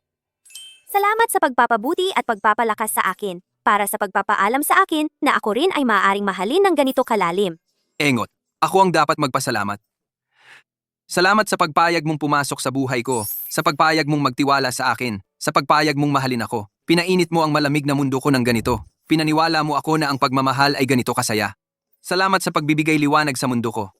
S2: Salamat sa pagpapabuti at pagpapalakas sa akin. Para sa pagpapaalam sa akin na ako rin ay maaaring mahalin ng ganito kalalim.
S3: Engot, ako ang dapat magpasalamat. Salamat sa pagpayag mong pumasok sa buhay ko, sa pagpayag mong magtiwala sa akin, sa pagpayag mong mahalin ako. Pinainit mo ang malamig na mundo ko ng ganito. Pinaniwala mo ako na ang pagmamahal ay ganito kasaya. Salamat sa pagbibigay liwanag sa mundo ko.